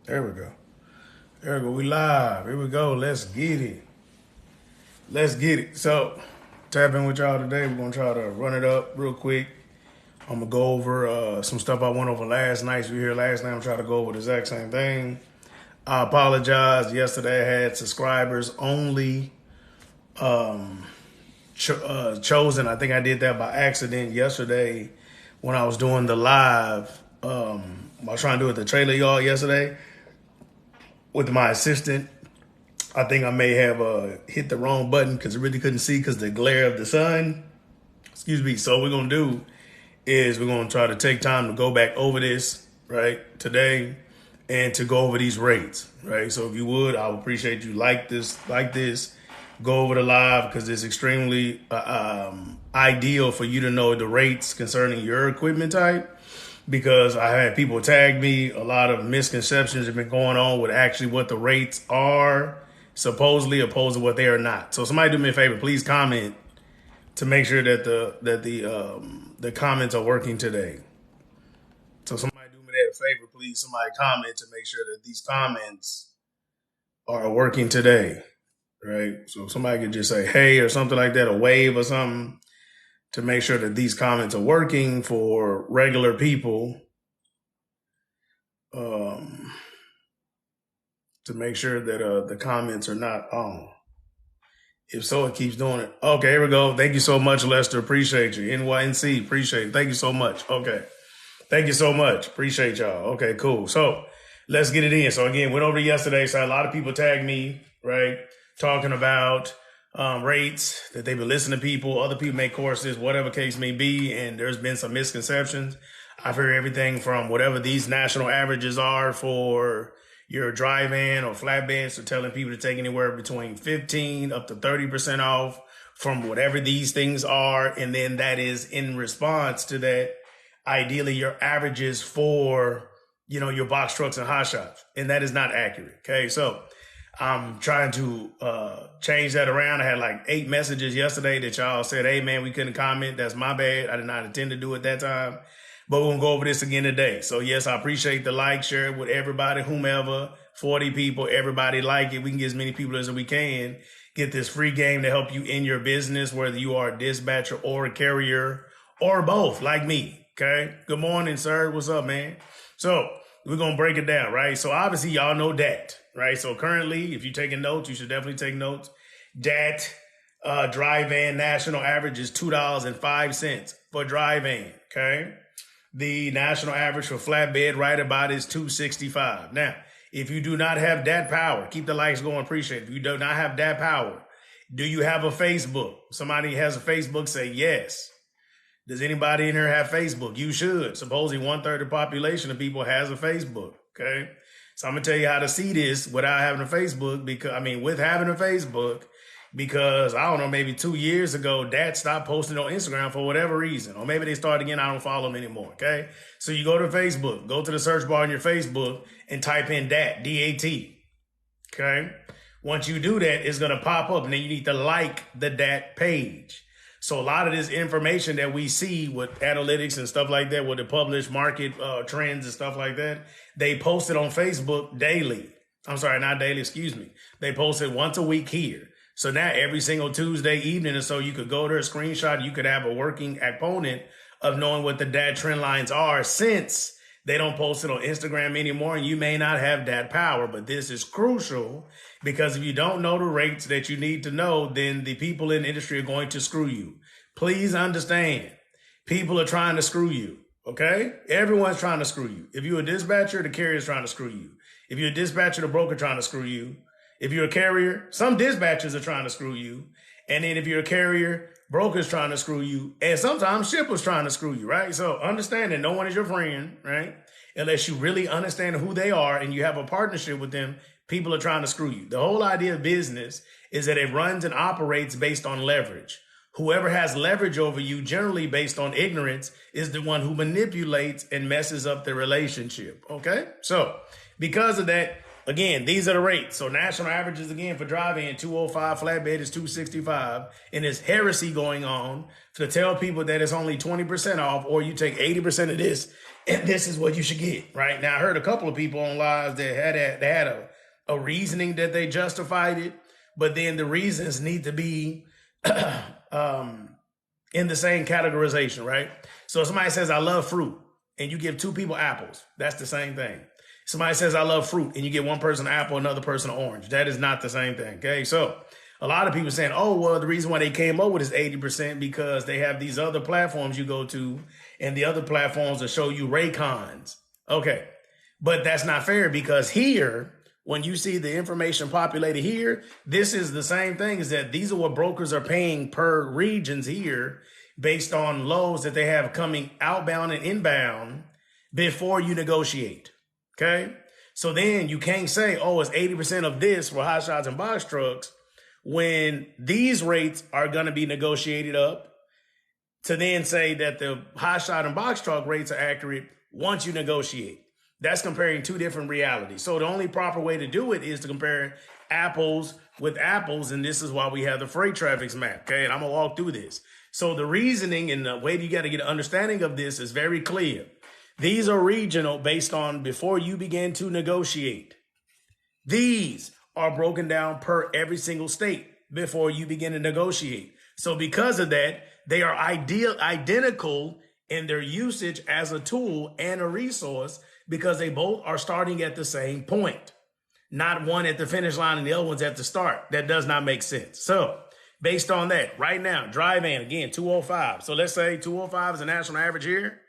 There we go. There we go. We live. Here we go. Let's get it. Let's get it. So, tapping with y'all today. We're gonna try to run it up real quick. I'm gonna go over some stuff I went over last night. So you were here last night. I'm trying to go over the exact same thing. I apologize. Yesterday I had subscribers only chosen. I think I did that by accident yesterday when I was doing the live. I was trying to do it the trailer y'all yesterday with my assistant. I think I may have hit the wrong button because I really couldn't see because the glare of the sun. Excuse me. So what we're going to do is we're going to try to take time to go back over this, right, today and to go over these rates, right? So if you would, I would appreciate you like this, go over the live because it's extremely ideal for you to know the rates concerning your equipment type. Because I had people tag me, a lot of misconceptions have been going on with actually what the rates are supposedly opposed to what they are not. So somebody do me a favor, please comment to make sure that the comments are working today. So somebody do me that favor, please. Somebody comment to make sure that these comments are working today, right? So somebody could just say hey or something like that, a wave or something, to make sure that these comments are working for regular people, to make sure that the comments are not on. If so, it keeps doing it. Okay, here we go. Thank you so much, Lester. Appreciate you. NYNC, appreciate it. Thank you so much. Okay. Thank you so much. Appreciate y'all. Okay, cool. So let's get it in. So again, went over yesterday. So a lot of people tagged me, right? Talking about rates, that they've been listening to people, other people make courses, whatever case may be, and there's been some misconceptions. I've heard everything from whatever these national averages are for your dry van or flatbed, so telling people to take anywhere between 15 up to 30% off from whatever these things are, and then that is in response to that, ideally your averages for, your box trucks and hot shots, and that is not accurate. Okay, so I'm trying to change that around. I had like 8 messages yesterday that y'all said, hey, man, we couldn't comment. That's my bad. I did not intend to do it that time. But we're going to go over this again today. So, yes, I appreciate the like, share it with everybody, whomever, 40 people, everybody like it. We can get as many people as we can. Get this free game to help you in your business, whether you are a dispatcher or a carrier or both, like me. Okay. Good morning, sir. What's up, man? So we're going to break it down, right? So obviously y'all know DAT, right? So currently, if you're taking notes, you should definitely take notes. DAT dry van national average is $2.05 for dry van, okay? The national average for flatbed right about is $2.65. Now, if you do not have DAT power, keep the likes going, appreciate it. If you do not have DAT power, do you have a Facebook? Somebody has a Facebook, say yes. Does anybody in here have Facebook? You should. Supposedly 1/3 of the population of people has a Facebook. Okay. So I'm going to tell you how to see this without having a Facebook, with having a Facebook, because I don't know, maybe 2 years ago, DAT stopped posting on Instagram for whatever reason, or maybe they started again. I don't follow them anymore. Okay. So you go to Facebook, go to the search bar on your Facebook and type in DAT, DAT. Okay. Once you do that, it's going to pop up and then you need to like the DAT page. So a lot of this information that we see with analytics and stuff like that, with the published market trends and stuff like that, they post it on Facebook daily. I'm sorry, not daily, excuse me. They post it once a week here. So now every single Tuesday evening or so, you could go to a screenshot. You could have a working component of knowing what the DAT trend lines are, since they don't post it on Instagram anymore, and you may not have DAT power. But this is crucial, because if you don't know the rates that you need to know, then the people in the industry are going to screw you. Please understand, people are trying to screw you, okay? Everyone's trying to screw you. If you're a dispatcher, the carrier's trying to screw you. If you're a dispatcher, the broker trying to screw you. If you're a carrier, some dispatchers are trying to screw you. And then if you're a carrier, brokers trying to screw you. And sometimes shippers trying to screw you, right? So understand that no one is your friend, right? Unless you really understand who they are and you have a partnership with them, people are trying to screw you. The whole idea of business is that it runs and operates based on leverage. Whoever has leverage over you, generally based on ignorance, is the one who manipulates and messes up the relationship, okay? So because of that, Again, these are the rates. So national averages again for drive-in 205, flatbed is 265, and there's heresy going on to tell people that it's only 20% off, or you take 80% of this, and this is what you should get. Right now, I heard a couple of people on lives that had a reasoning that they justified it, but then the reasons need to be in the same categorization, right? So if somebody says I love fruit, and you give two people apples, that's the same thing. Somebody says, I love fruit, and you get one person an apple, another person an orange. That is not the same thing, okay? So a lot of people saying, oh, well, the reason why they came up with this 80% because they have these other platforms you go to, and the other platforms will show you Raycons. Okay, but that's not fair because here, when you see the information populated here, this is the same thing, is that these are what brokers are paying per regions here based on loads that they have coming outbound and inbound before you negotiate. Okay, so then you can't say, oh, it's 80% of this for hot shots and box trucks when these rates are going to be negotiated up to then say that the hot shot and box truck rates are accurate once you negotiate. That's comparing two different realities. So the only proper way to do it is to compare apples with apples. And this is why we have the freight traffics map. Okay, and I'm going to walk through this. So the reasoning and the way you got to get an understanding of this is very clear. These are regional based on before you begin to negotiate. These are broken down per every single state before you begin to negotiate. So because of that, they are identical in their usage as a tool and a resource because they both are starting at the same point. Not one at the finish line and the other one's at the start. That does not make sense. So based on that, right now, drive-in, again, 205. So let's say 205 is a national average here.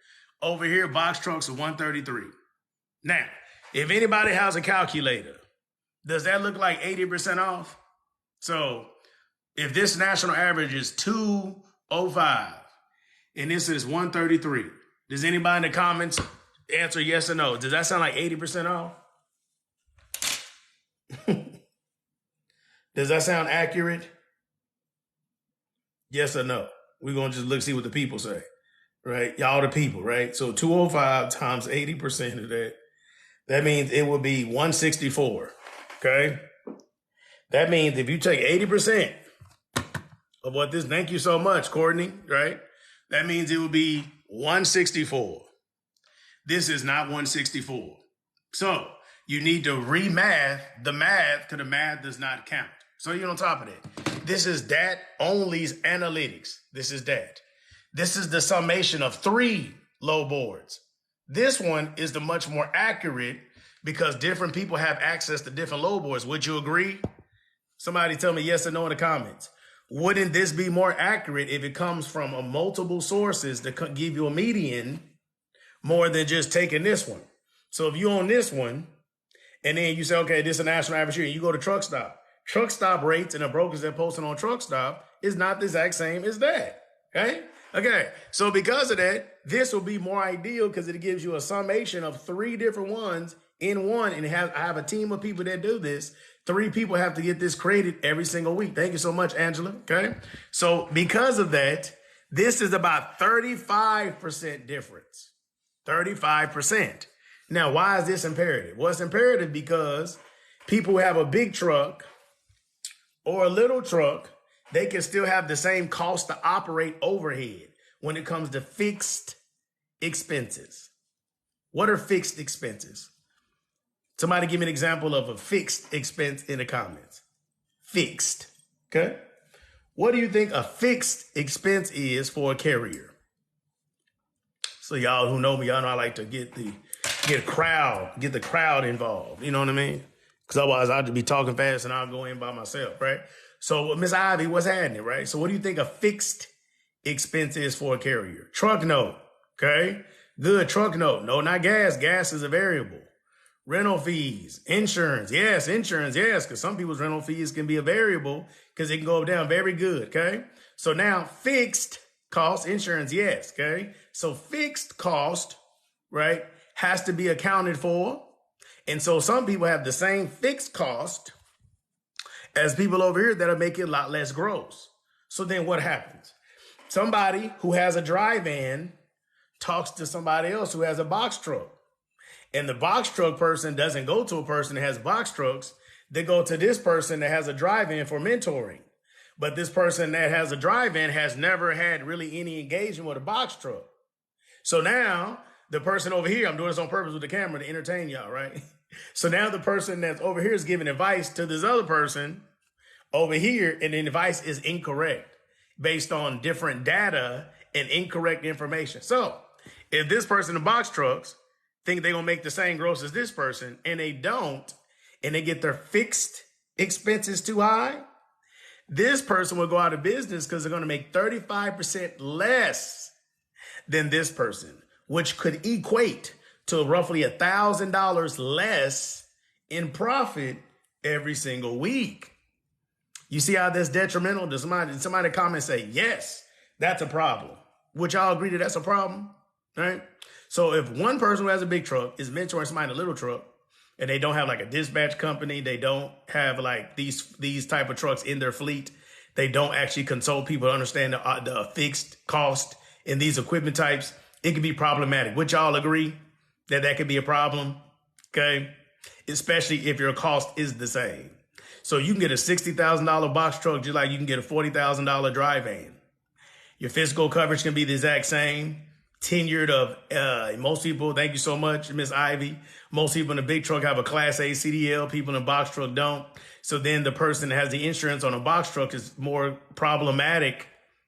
Over here, box trucks are 133. Now, if anybody has a calculator, does that look like 80% off? So if this national average is 205 and this is 133, does anybody in the comments answer yes or no? Does that sound like 80% off? Does that sound accurate? Yes or no? We're going to just look, see what the people say. Right? Y'all the people, right? So 205 times 80% of that, that means it would be 164. Okay? That means if you take 80% of what this, thank you so much, Courtney, right? That means it would be 164. This is not 164. So you need to remath the math because the math does not count. So you're on top of that. This is DAT only's analytics. This is DAT. This is the summation of 3 low boards. This one is the much more accurate because different people have access to different low boards. Would you agree? Somebody tell me yes or no in the comments. Wouldn't this be more accurate if it comes from a multiple sources to give you a median more than just taking this one? So if you own this one and then you say, okay, this is a national average here, and you go to Truck Stop. Truck Stop rates and the brokers that posted on Truck Stop is not the exact same as that. Okay. So because of that, this will be more ideal because it gives you a summation of 3 different ones in one. And I have a team of people that do this. 3 people have to get this created every single week. Thank you so much, Angela. Okay. So because of that, this is about 35% difference. 35%. Now, why is this imperative? Well, it's imperative because people who have a big truck or a little truck, they can still have the same cost to operate overhead when it comes to fixed expenses. What are fixed expenses? Somebody give me an example of a fixed expense in the comments. Fixed. Okay. What do you think a fixed expense is for a carrier? So y'all who know me, y'all know I like to get the crowd involved. You know what I mean? Because otherwise I'll just be talking fast and I'll go in by myself, right? So Miss Ivy, what's happening, right? So what do you think a fixed expense is for a carrier? Truck note, okay? Good, truck note. No, not gas. Gas is a variable. Rental fees, insurance. Yes, insurance, yes, because some people's rental fees can be a variable because it can go down. Very good, okay? So now fixed cost, insurance, yes, okay? So fixed cost, right, has to be accounted for. And so some people have the same fixed cost as people over here that are making a lot less gross. So then what happens? Somebody who has a drive-in talks to somebody else who has a box truck. And the box truck person doesn't go to a person that has box trucks. They go to this person that has a drive-in for mentoring. But this person that has a drive-in has never had really any engagement with a box truck. So now the person over here, I'm doing this on purpose with the camera to entertain y'all, right? So now the person that's over here is giving advice to this other person over here, and the advice is incorrect based on different data and incorrect information. So if this person in box trucks think they're going to make the same gross as this person and they don't, and they get their fixed expenses too high, this person will go out of business because they're going to make 35% less than this person, which could equate to roughly $1,000 less in profit every single week. You see how that's detrimental? Does somebody comment say, yes, that's a problem? Would y'all agree that that's a problem? Right? So if one person who has a big truck is mentoring somebody in a little truck, and they don't have like a dispatch company, they don't have like these type of trucks in their fleet, they don't actually consult people to understand the fixed cost in these equipment types, it can be problematic. Would y'all agree that that could be a problem? Okay. Especially if your cost is the same. So you can get a $60,000 box truck just like you can get a $40,000 dry van. Your physical coverage can be the exact same. Tenured of most people, thank you so much, Miss Ivy. Most people in the big truck have a Class A CDL. People in the box truck don't. So then the person that has the insurance on a box truck is more problematic,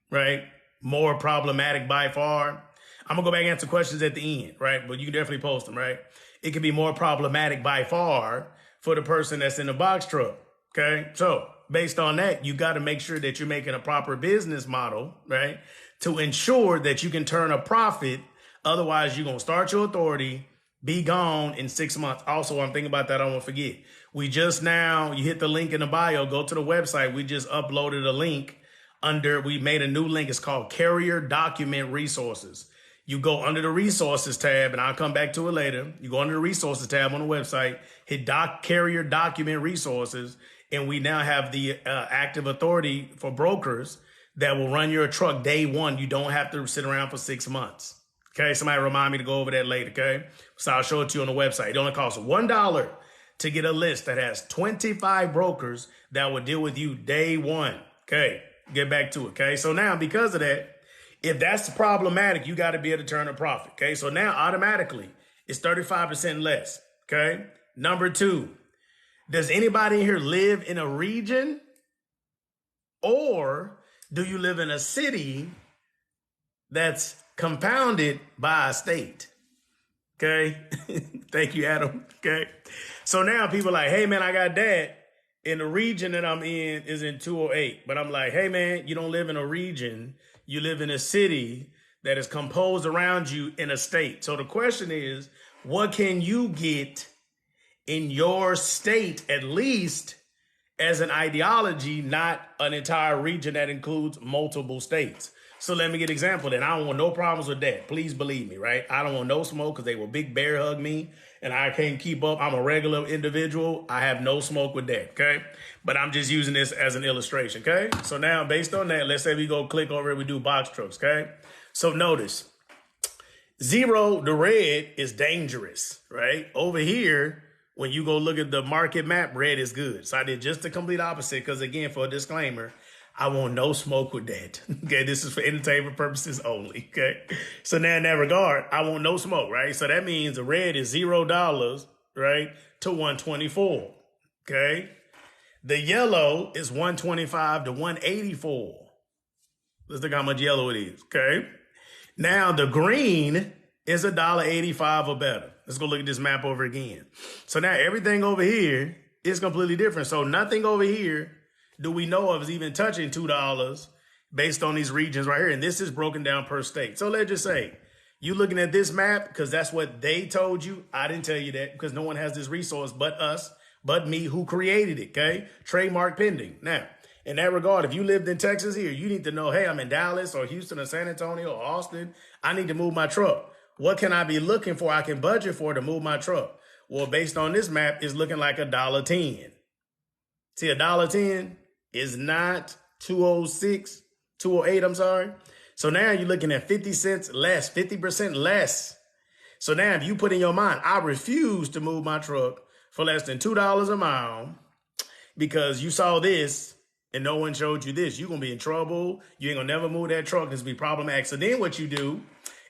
right? More problematic by far. I'm gonna go back and answer questions at the end, right? But you can definitely post them, right? It can be more problematic by far for the person that's in the box truck. Okay. So based on that, you got to make sure that you're making a proper business model, right? To ensure that you can turn a profit. Otherwise, you're going to start your authority, be gone in 6 months. Also, I'm thinking about that. I won't forget. We just now, you hit the link in the bio, go to the website. We just uploaded a link we made a new link. It's called Carrier Document Resources. You go under the resources tab, and I'll come back to it later. You go under the resources tab on the website, hit Carrier Document Resources, and we now have the active authority for brokers that will run your truck day one. You don't have to sit around for 6 months. Okay, somebody remind me to go over that later, okay? So I'll show it to you on the website. It only costs $1 to get a list that has 25 brokers that will deal with you day one. Okay, get back to it, okay? So now, because of that, if that's problematic, you got to be able to turn a profit, okay? So now, automatically, it's 35% less, okay? Number two, does anybody in here live in a region? Or do you live in a city that's compounded by a state? Okay. Thank you, Adam. Okay. So now people are like, hey, man, I got that. And the region that I'm in is in 208. But I'm like, hey, man, you don't live in a region. You live in a city that is composed around you in a state. So the question is, what can you get in your state, at least as an ideology, not an entire region that includes multiple states? So let me get an example then. I don't want no problems with that. Please believe me, right? I don't want no smoke because they will big bear hug me and I can't keep up. I'm a regular individual. I have no smoke with that, okay? But I'm just using this as an illustration, okay? So now based on that, let's say we go click over and we do box trucks, okay? So notice, zero, the red is dangerous, right? Over here, when you go look at the market map, red is good. So I did just the complete opposite because, again, for a disclaimer, I want no smoke with that. Okay, this is for entertainment purposes only. Okay, so now in that regard, I want no smoke, right? So that means the red is $0, right, to 124. Okay, the yellow is 125 to 184. Let's look how much yellow it is. Okay, now the green is $1.85 or better. Let's go look at this map over again. So now everything over here is completely different. So nothing over here do we know of is even touching $2 based on these regions right here. And this is broken down per state. So let's just say you looking at this map because that's what they told you. I didn't tell you that because no one has this resource but us, but me who created it. Okay. Trademark pending. Now, in that regard, if you lived in Texas here, you need to know, hey, I'm in Dallas or Houston or San Antonio or Austin. I need to move my truck. What can I be looking for? I can budget for to move my truck. Well, based on this map, it's looking like $1.10. See, $1.10 is not 206, 208, I'm sorry. So now you're looking at 50 cents less, 50% less. So now if you put in your mind, I refuse to move my truck for less than $2 a mile because you saw this and no one showed you this, you're going to be in trouble. You ain't going to never move that truck. This will be problematic. So then what you do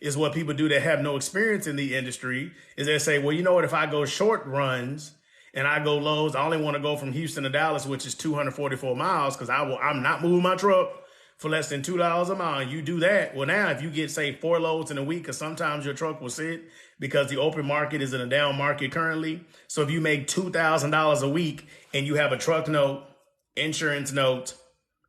is what people do that have no experience in the industry is they say, well, you know what? If I go short runs and I go lows, I only want to go from Houston to Dallas, which is 244 miles because I'm not moving my truck for less than $2 a mile. And you do that. Well, now if you get, say, 4 loads in a week, because sometimes your truck will sit because the open market is in a down market currently. So if you make $2,000 a week and you have a truck note, insurance note,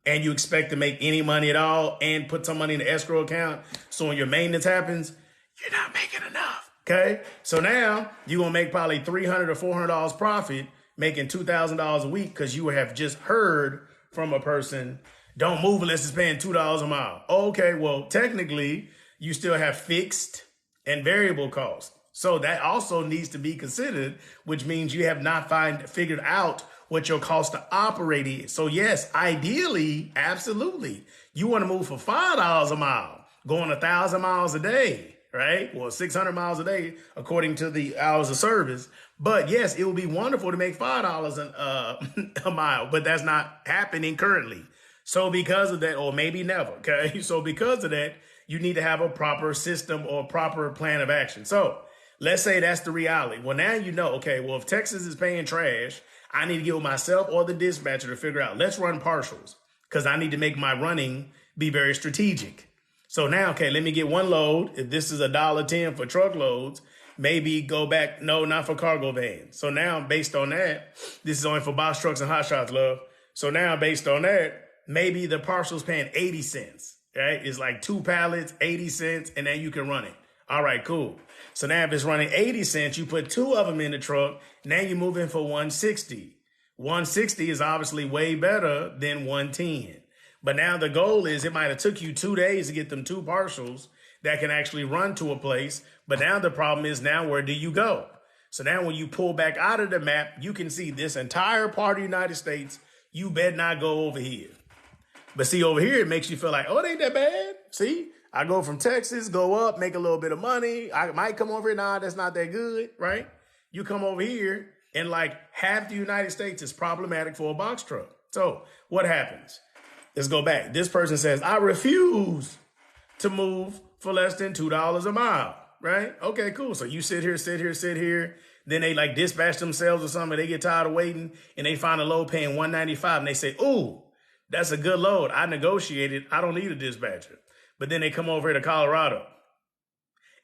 and you expect to make any money at all and put some money in the escrow account, so when your maintenance happens, you're not making enough. Okay. So now you're going to make probably $300 or $400 profit making $2,000 a week because you have just heard from a person, don't move unless it's paying $2 a mile. Okay. Well, technically you still have fixed and variable costs. So that also needs to be considered, which means you have not figured out what your cost to operate is. So yes, ideally, absolutely, you want to move for $5 a mile, going 1,000 miles a day, right? Well, 600 miles a day, according to the hours of service. But yes, it would be wonderful to make $5 a mile, but that's not happening currently. So because of that, or maybe never, okay? So because of that, you need to have a proper system or proper plan of action. So let's say that's the reality. Well, now you know, okay, well, if Texas is paying trash, I need to get with myself or the dispatcher to figure out, let's run partials because I need to make my running be very strategic. So now, okay, let me get one load. If this is $1.10 for truckloads, maybe go back. No, not for cargo vans. So now based on that, this is only for box trucks and hot shots, love. So now based on that, maybe the partial's paying 80 cents, right? It's like 2 pallets, 80 cents, and then you can run it. All right, cool. So now if it's running 80 cents, you put 2 of them in the truck. Now you're moving for 160. 160 is obviously way better than 110. But now the goal is it might have took you 2 days to get them 2 partials that can actually run to a place. But now the problem is now where do you go? So now when you pull back out of the map, you can see this entire part of the United States. You better not go over here. But see, over here, it makes you feel like, oh, it ain't that bad. See, I go from Texas, go up, make a little bit of money. I might come over here. Nah, that's not that good, right? You come over here and like half the United States is problematic for a box truck. So what happens? Let's go back. This person says, I refuse to move for less than $2 a mile, right? Okay, cool. So you sit here. Then they like dispatch themselves or something. They get tired of waiting and they find a load paying $195 and they say, ooh, that's a good load. I negotiated. I don't need a dispatcher. But then they come over here to Colorado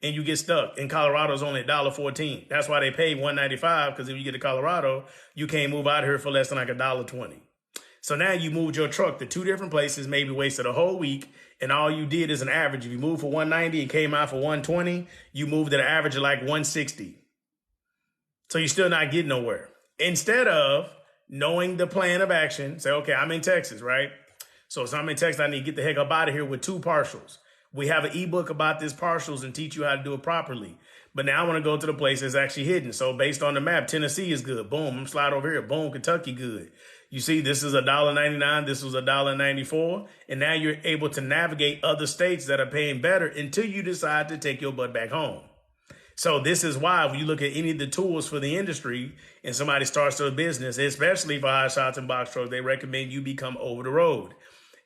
and you get stuck. And Colorado's only $1.14. That's why they pay $195 because if you get to Colorado, you can't move out here for less than like $1.20. So now you moved your truck to 2 different places, maybe wasted a whole week. And all you did is an average. If you moved for 190 and came out for 120, you moved at an average of like 160. So you're still not getting nowhere. Instead of knowing the plan of action, say, okay, I'm in Texas, right? So if I'm in Texas, I need to get the heck up out of here with 2 partials. We have an ebook about this partials and teach you how to do it properly. But now I want to go to the place that's actually hidden. So based on the map, Tennessee is good. Boom, I'm slide over here. Boom, Kentucky good. You see, this is $1.99. This was $1.94. And now you're able to navigate other states that are paying better until you decide to take your butt back home. So this is why when you look at any of the tools for the industry and somebody starts their business, especially for hot shots and box trucks, they recommend you become over the road.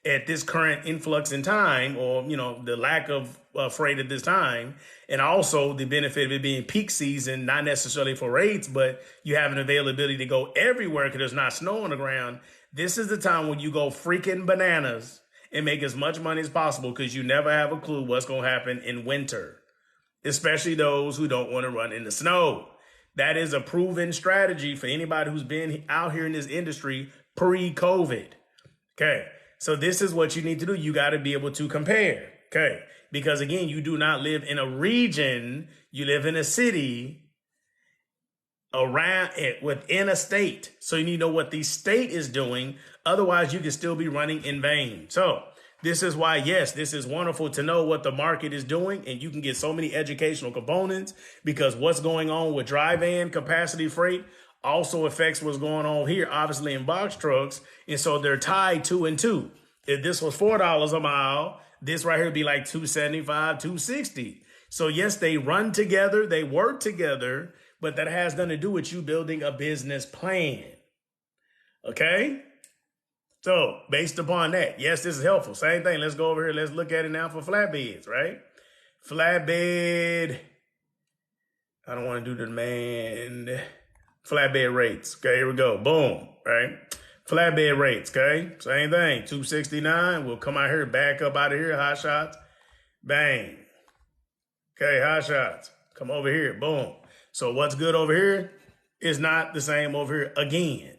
At this current influx in time, or, you know, the lack of freight at this time, and also the benefit of it being peak season, not necessarily for rates, but you have an availability to go everywhere because there's not snow on the ground. This is the time when you go freaking bananas and make as much money as possible because you never have a clue what's going to happen in winter, especially those who don't want to run in the snow. That is a proven strategy for anybody who's been out here in this industry pre-COVID. Okay. So this is what you need to do. You got to be able to compare. Okay. Because again, you do not live in a region. You live in a city around it within a state. So you need to know what the state is doing. Otherwise, you can still be running in vain. So this is why, yes, this is wonderful to know what the market is doing. And you can get so many educational components because what's going on with dry van capacity freight also affects what's going on here, obviously in box trucks. And so they're tied 2 and 2. If this was $4 a mile, this right here would be like $2.75, $2.60. So yes, they run together, they work together, but that has nothing to do with you building a business plan. Okay? So based upon that, yes, this is helpful. Same thing. Let's go over here. Let's look at it now for flatbeds, right? Flatbed. I don't want to do the demand. Flatbed rates. Okay, here we go. Boom, right? Flatbed rates, okay? Same thing. 269. We'll come out here, back up out of here. Hot shots. Bang. Okay, hot shots. Come over here. Boom. So what's good over here is not the same over here again.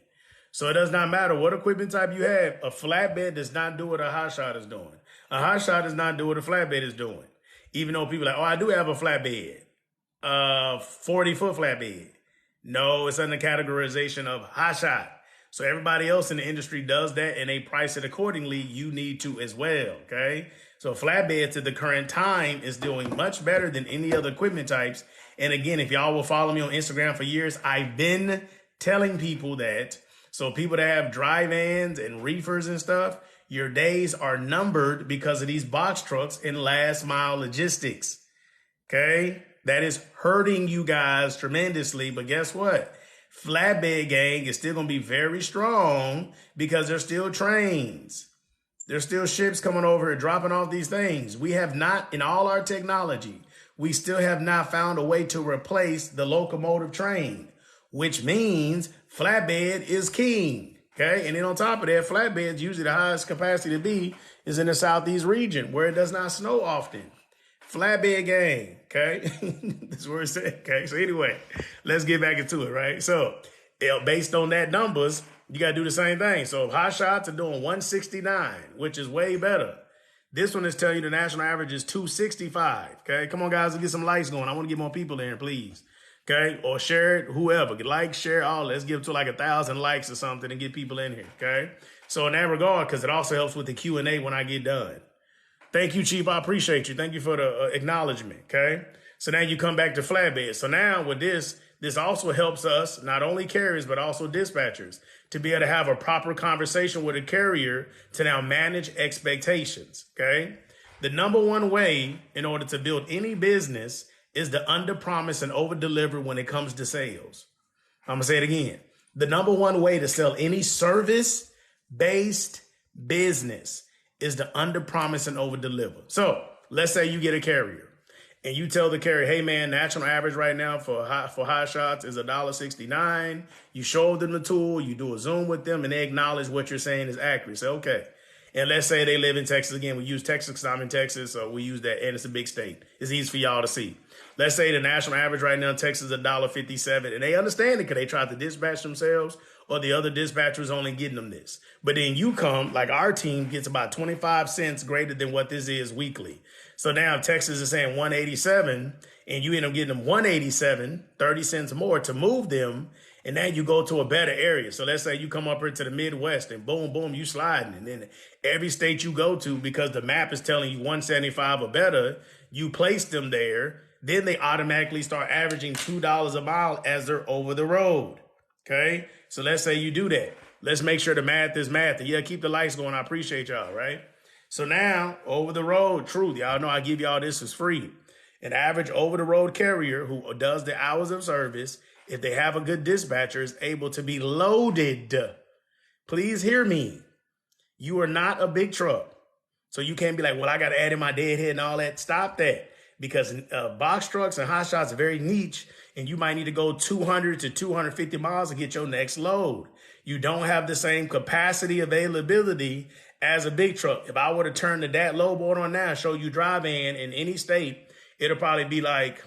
So it does not matter what equipment type you have. A flatbed does not do what a hot shot is doing. A hot shot does not do what a flatbed is doing. Even though people are like, oh, I do have a flatbed, 40-foot flatbed. No, it's under categorization of hot shot. So everybody else in the industry does that and they price it accordingly. You need to as well. Okay. So flatbed to the current time is doing much better than any other equipment types. And again, if y'all will follow me on Instagram for years, I've been telling people that. So people that have dry vans and reefers and stuff, your days are numbered because of these box trucks and last mile logistics. Okay. That is hurting you guys tremendously. But guess what? Flatbed gang is still going to be very strong because there's still trains. There's still ships coming over here dropping off these things. We have not, in all our technology, we still have not found a way to replace the locomotive train, which means flatbed is king. Okay. And then on top of that, flatbeds, usually the highest capacity to be is in the Southeast region where it does not snow often. Flatbed gang. Okay. That's where it's at. Okay. So anyway, let's get back into it. Right. So based on that numbers, you got to do the same thing. So hot shots are doing 169, which is way better. This one is telling you the national average is 265. Okay. Come on, guys. Let's get some likes going. I want to get more people in here, please. Okay. Or share it, whoever. Like, share, all. Let's give it to like 1,000 likes or something and get people in here. Okay. So in that regard, because it also helps with the Q&A when I get done. Thank you, Chief. I appreciate you. Thank you for the acknowledgement. Okay. So now you come back to flatbed. So now with this also helps us, not only carriers, but also dispatchers, to be able to have a proper conversation with a carrier to now manage expectations. Okay. The number one way in order to build any business is to under promise and over deliver when it comes to sales. I'm going to say it again. The number one way to sell any service based business is to under promise and over deliver. So let's say you get a carrier and you tell the carrier, hey man, national average right now for hot shots is $1.69. You show them the tool, you do a Zoom with them and they acknowledge what you're saying is accurate. Say, okay. And let's say they live in Texas. Again, we use Texas because I'm in Texas. So we use that and it's a big state. It's easy for y'all to see. Let's say the national average right now in Texas is $1.57 and they understand it because they tried to dispatch themselves or the other dispatchers only getting them this. But then you come, like our team gets about 25 cents greater than what this is weekly. So now if Texas is saying 187 and you end up getting them 187, 30 cents more to move them. And then you go to a better area. So let's say you come up here to the Midwest and boom, boom, you sliding. And then every state you go to, because the map is telling you 175 or better, you place them there. Then they automatically start averaging $2 a mile as they're over the road. Okay. So let's say you do that. Let's make sure the math is math. And yeah, keep the lights going. I appreciate y'all. Right. So now over the road, truth. Y'all know I give y'all this is free. An average over the road carrier who does the hours of service, if they have a good dispatcher, is able to be loaded. Please hear me. You are not a big truck. So you can't be like, well, I got to add in my deadhead and all that. Stop that. Because box trucks and hot shots are very niche and you might need to go 200 to 250 miles to get your next load. You don't have the same capacity availability as a big truck. If I were to turn the DAT load board on now and show you dry van in any state, it'll probably be like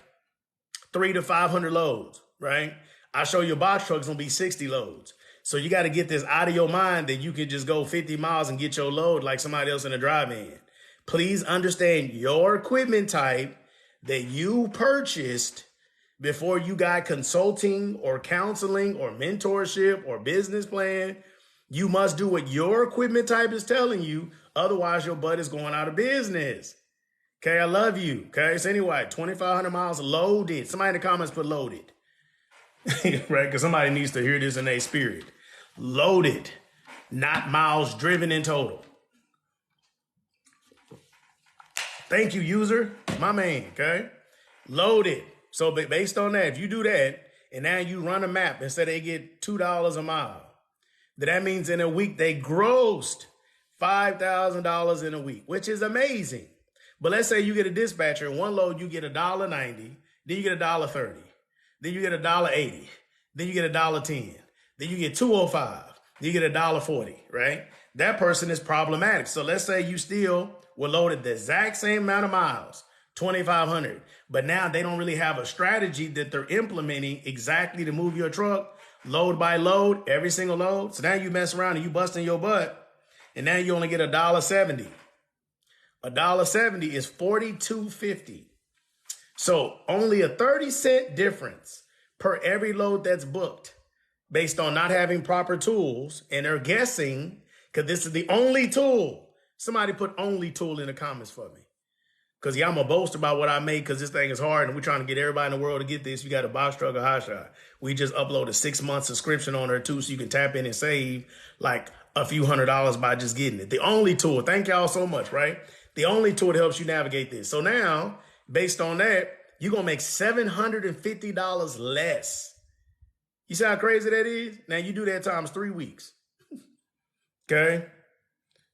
300 to 500 loads, right? I show you a box truck, it's gonna be 60 loads. So you got to get this out of your mind that you can just go 50 miles and get your load like somebody else in a dry van. Please understand your equipment type that you purchased before you got consulting or counseling or mentorship or business plan. You must do what your equipment type is telling you. Otherwise, your butt is going out of business. Okay, I love you. Okay, so anyway, 2,500 miles loaded. Somebody in the comments put loaded. Right? Because somebody needs to hear this in their spirit. Loaded, not miles driven in total. Thank you, user. My man, okay? Loaded. So based on that, if you do that, and now you run a map and say they get $2 a mile, then that means in a week they grossed $5,000 in a week, which is amazing. But let's say you get a dispatcher, in one load you get $1.90, then you get $1.30, then you get $1.80, then you get $1.10, then you get $2.05, then you get $1.40, right? That person is problematic. So let's say you still were loaded the exact same amount of miles, 2,500, but now they don't really have a strategy that they're implementing exactly to move your truck load by load, every single load. So now you mess around and you busting your butt, and now you only get $1.70. $1.70 is $42.50. So only a 30-cent difference per every load that's booked based on not having proper tools. And they're guessing, because this is the only tool. Somebody put only tool in the comments for me. Because, I'm going to boast about what I make because this thing is hard and we're trying to get everybody in the world to get this. You got a box truck or hot shot. We just upload a 6-month subscription on there too, so you can tap in and save like a few $100s by just getting it. The only tool. Thank y'all so much, right? The only tool that helps you navigate this. So now, based on that, you're going to make $750 less. You see how crazy that is? Now you do that times 3 weeks. Okay?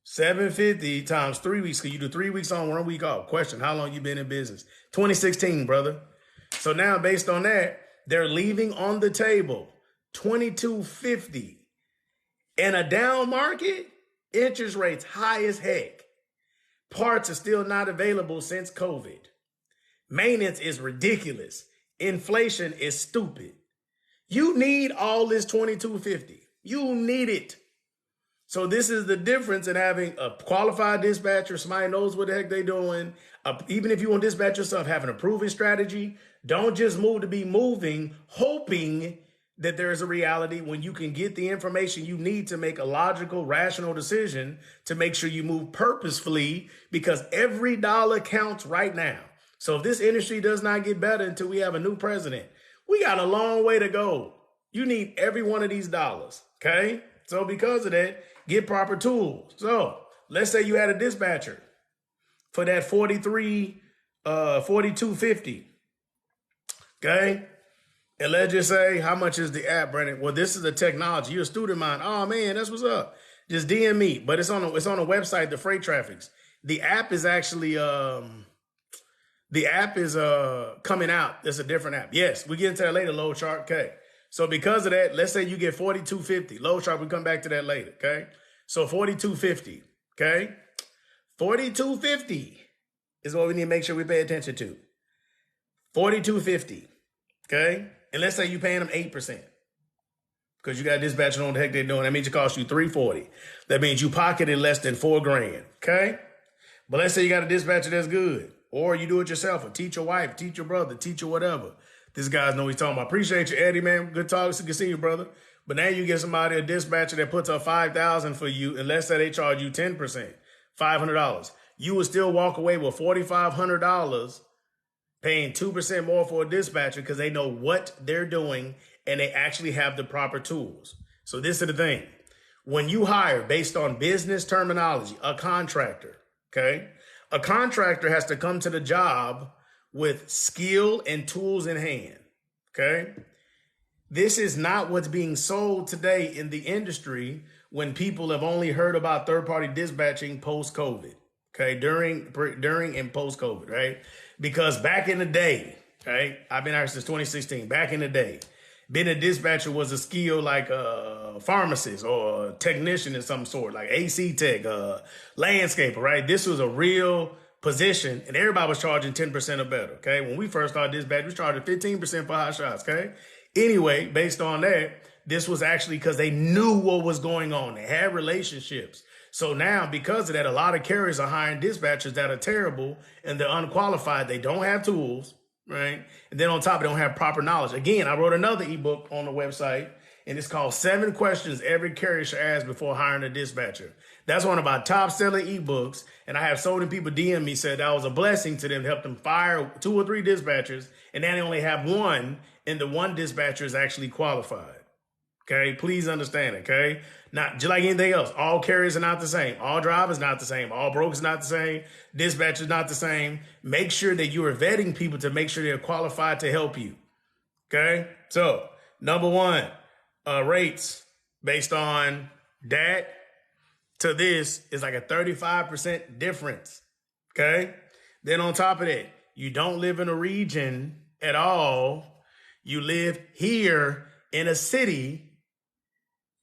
750 times 3 weeks. Because you do 3 weeks on, 1 week off. Question, how long you been in business? 2016, brother. So now based on that, they're leaving on the table $22.50. In a down market, interest rates high as heck. Parts are still not available since COVID. Maintenance is ridiculous. Inflation is stupid. You need all this $22.50. You need it. So this is the difference in having a qualified dispatcher, somebody knows what the heck they're doing. Even if you want to dispatch yourself, having a proven strategy. Don't just move to be moving, hoping that there is a reality when you can get the information you need to make a logical, rational decision to make sure you move purposefully, because every dollar counts right now. So if this industry does not get better until we have a new president, we got a long way to go. You need every one of these dollars, okay? So because of that, get proper tools. So let's say you had a dispatcher for that $42.50, okay? And let's just say, how much is the app, Brandon? Well, this is the technology. You're a student of mine. Oh man, that's what's up. Just DM me. But it's on a website, the Freight Traffics. The app is actually coming out. It's a different app. Yes, we get into that later, Load Shark. Okay. So because of that, let's say you get $42.50. Load Shark, we come back to that later. Okay. So $42.50. Okay. $42.50 is what we need to make sure we pay attention to. $42.50. Okay. And let's say you're paying them 8%. Because you got dispatching on the heck they're doing. That means it costs you $340. That means you pocketed less than $4,000. Okay. But let's say you got a dispatcher that's good. Or you do it yourself, or teach your wife, teach your brother, teach your whatever. This guy's know what he's talking about. Appreciate you, Eddie, man. Good talk. Good seeing you, brother. But now you get somebody, a dispatcher that puts up $5,000 for you, and let's say they charge you 10%, $500. You will still walk away with $4,500 paying 2% more for a dispatcher because they know what they're doing and they actually have the proper tools. So this is the thing. When you hire based on business terminology, a contractor, okay? A contractor has to come to the job with skill and tools in hand, okay? This is not what's being sold today in the industry when people have only heard about third-party dispatching post-COVID, okay? During and post-COVID, right? Because back in the day, right? I've been here since 2016. Back in the day, being a dispatcher was a skill like a pharmacist or a technician of some sort, like AC tech, landscaper, right? This was a real position, and everybody was charging 10% or better, okay? When we first started dispatch, we charged 15% for hot shots, okay? Anyway, based on that, this was actually because they knew what was going on. They had relationships. So now, because of that, a lot of carriers are hiring dispatchers that are terrible and they're unqualified. They don't have tools, right? And then on top, they don't have proper knowledge. Again, I wrote another ebook on the website, and it's called 7 Questions Every Carrier Should Ask Before Hiring a Dispatcher. That's one of our top selling ebooks. And I have so many people DM me, said that was a blessing to them to help them fire 2 or 3 dispatchers. And now they only have one, and the one dispatcher is actually qualified. Okay, please understand. Okay, not just like anything else. All carriers are not the same. All drivers not the same. All brokers not the same. Dispatchers not the same. Make sure that you are vetting people to make sure they're qualified to help you. Okay, so number one, rates based on that to this is like a 35% difference. Okay, then on top of that, you don't live in a region at all. You live here in a city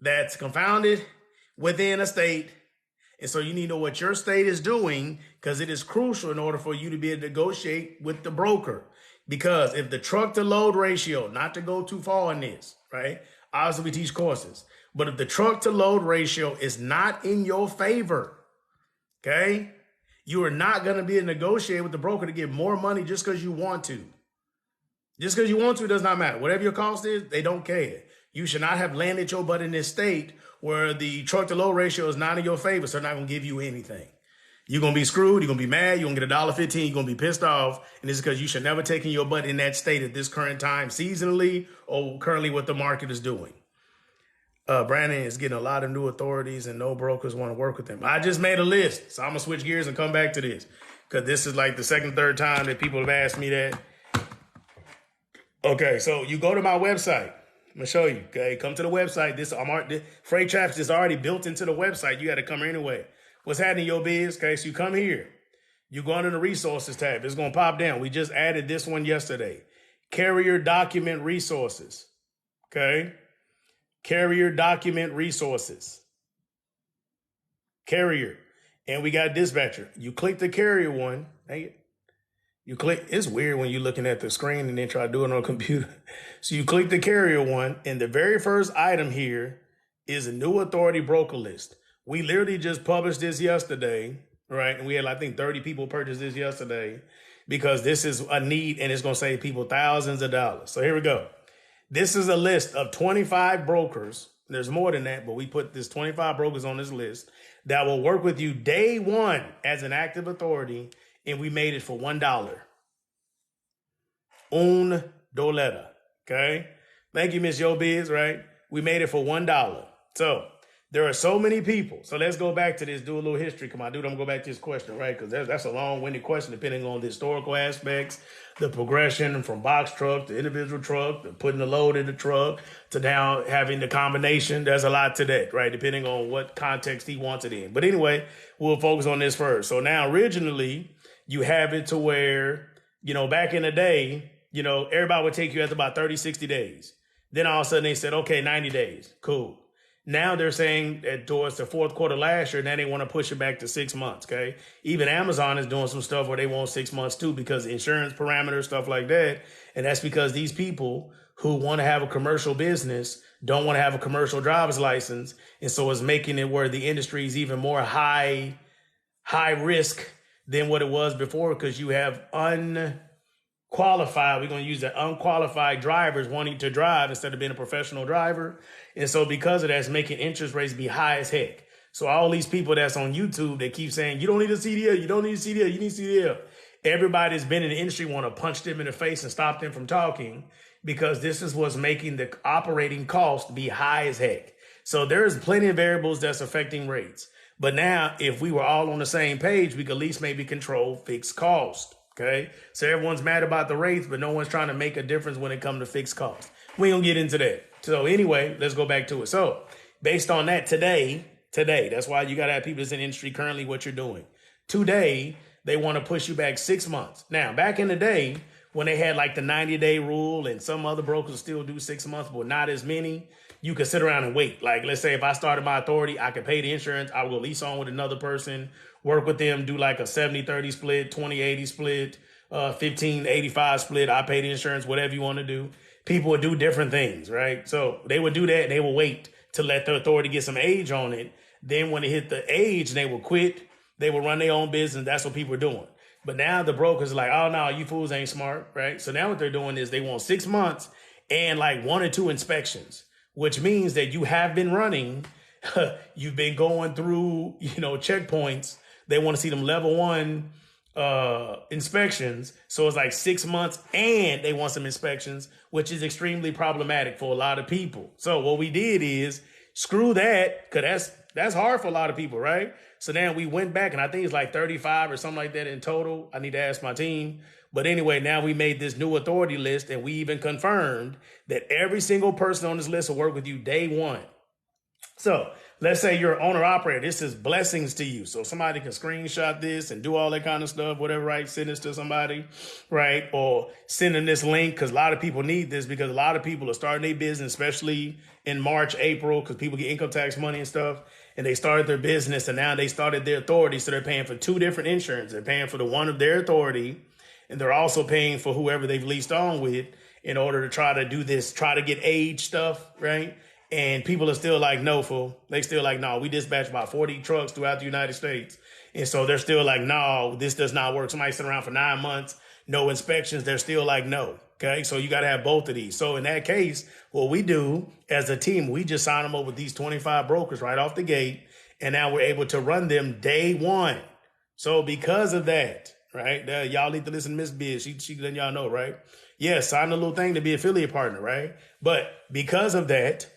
that's confounded within a state. And so you need to know what your state is doing, because it is crucial in order for you to be able to negotiate with the broker. Because if the truck to load ratio, not to go too far on this, right? Obviously we teach courses, but if the truck to load ratio is not in your favor, okay, you are not going to be able to negotiate with the broker to get more money just because you want to. Just because you want to does not matter. Whatever your cost is, they don't care. You should not have landed your butt in this state where the truck to load ratio is not in your favor, so they're not going to give you anything. You're going to be screwed. You're going to be mad. You're going to get $1.15. You're going to be pissed off. And this is because you should never take in your butt in that state at this current time, seasonally, or currently what the market is doing. Brandon is getting a lot of new authorities and no brokers want to work with them. I just made a list, so I'm going to switch gears and come back to this, because this is like the second, third time that people have asked me that. Okay, so you go to my website. I'm gonna show you. Okay, come to the website. This Freight Traps is already built into the website. You got to come here anyway. What's happening, your biz? Okay, so you come here. You go under the resources tab. It's gonna pop down. We just added this one yesterday. Carrier document resources. Okay, carrier document resources. Carrier, and we got dispatcher. You click the carrier one. You click, it's weird when you're looking at the screen and then try to do it on a computer. So you click the carrier one, and the very first item here is a new authority broker list. We literally just published this yesterday, right? And we had, I think, 30 people purchase this yesterday, because this is a need and it's going to save people thousands of dollars. So here we go. This is a list of 25 brokers. There's more than that, but we put this 25 brokers on this list that will work with you day one as an active authority. And we made it for $1. $1. Okay. Thank you, Miss Yo Biz, right? We made it for $1. So there are so many people. So let's go back to this, do a little history. Come on, dude, I'm going to go back to this question, right? Because that's a long-winded question, depending on the historical aspects, the progression from box truck to individual truck, to putting the load in the truck, to now having the combination. There's a lot to that, right? Depending on what context he wants it in. But anyway, we'll focus on this first. So now originally, you have it to where, back in the day, everybody would take you after about 30, 60 days. Then all of a sudden they said, okay, 90 days. Cool. Now they're saying that towards the fourth quarter last year, now they want to push it back to 6 months. Okay. Even Amazon is doing some stuff where they want 6 months too, because insurance parameters, stuff like that. And that's because these people who want to have a commercial business don't want to have a commercial driver's license. And so it's making it where the industry is even more high risk than what it was before, because you have unqualified, we're going to use the unqualified drivers wanting to drive instead of being a professional driver. And so because of that, it's making interest rates be high as heck. So all these people that's on YouTube, they keep saying, you don't need a CDL, you don't need a CDL, you need CDL. Everybody that's been in the industry want to punch them in the face and stop them from talking, because this is what's making the operating cost be high as heck. So there's plenty of variables that's affecting rates. But now, if we were all on the same page, we could at least maybe control fixed cost. Okay. So everyone's mad about the rates, but no one's trying to make a difference when it comes to fixed cost. We ain't gonna get into that. So anyway, let's go back to it. So based on that, today, that's why you got to have people that's in the industry currently what you're doing. Today, they want to push you back 6 months. Now, back in the day, when they had like the 90-day rule, and some other brokers still do 6 months, but not as many, you could sit around and wait. Like, let's say if I started my authority, I could pay the insurance. I will lease on with another person, work with them, do like a 70-30 split, 20-80 split, 15-85 split. I pay the insurance, whatever you want to do. People would do different things, right? So they would do that. And they would wait to let the authority get some age on it. Then when it hit the age, they would quit. They would run their own business. That's what people are doing. But now the brokers are like, oh, no, you fools ain't smart, right? So now what they're doing is they want 6 months and like 1 or 2 inspections, which means that you have been running, you've been going through, checkpoints. They want to see them level 1 inspections. So it's like 6 months and they want some inspections, which is extremely problematic for a lot of people. So what we did is screw that, because that's hard for a lot of people, right? So then we went back, and I think it's like 35 or something like that in total. I need to ask my team. But anyway, now we made this new authority list, and we even confirmed that every single person on this list will work with you day one. So let's say you're an owner operator. This is blessings to you. So somebody can screenshot this and do all that kind of stuff, whatever, right? Send this to somebody, right? Or send them this link, because a lot of people need this, because a lot of people are starting their business, especially in March, April, because people get income tax money and stuff. And they started their business, and now they started their authority. So they're paying for two different insurance. They're paying for the one of their authority, and they're also paying for whoever they've leased on with in order to try to do this, try to get age stuff, right? And people are still like, no, fool. They still like, no, we dispatch about 40 trucks throughout the United States. And so they're still like, no, this does not work. Somebody sitting around for 9 months, no inspections. They're still like, no. Okay. So you got to have both of these. So in that case, what we do as a team, we just sign them up with these 25 brokers right off the gate. And now we're able to run them day one. So because of that, right, y'all need to listen to Miss Biz. She letting y'all know, right? Yeah, sign a little thing to be affiliate partner, right? But because of that,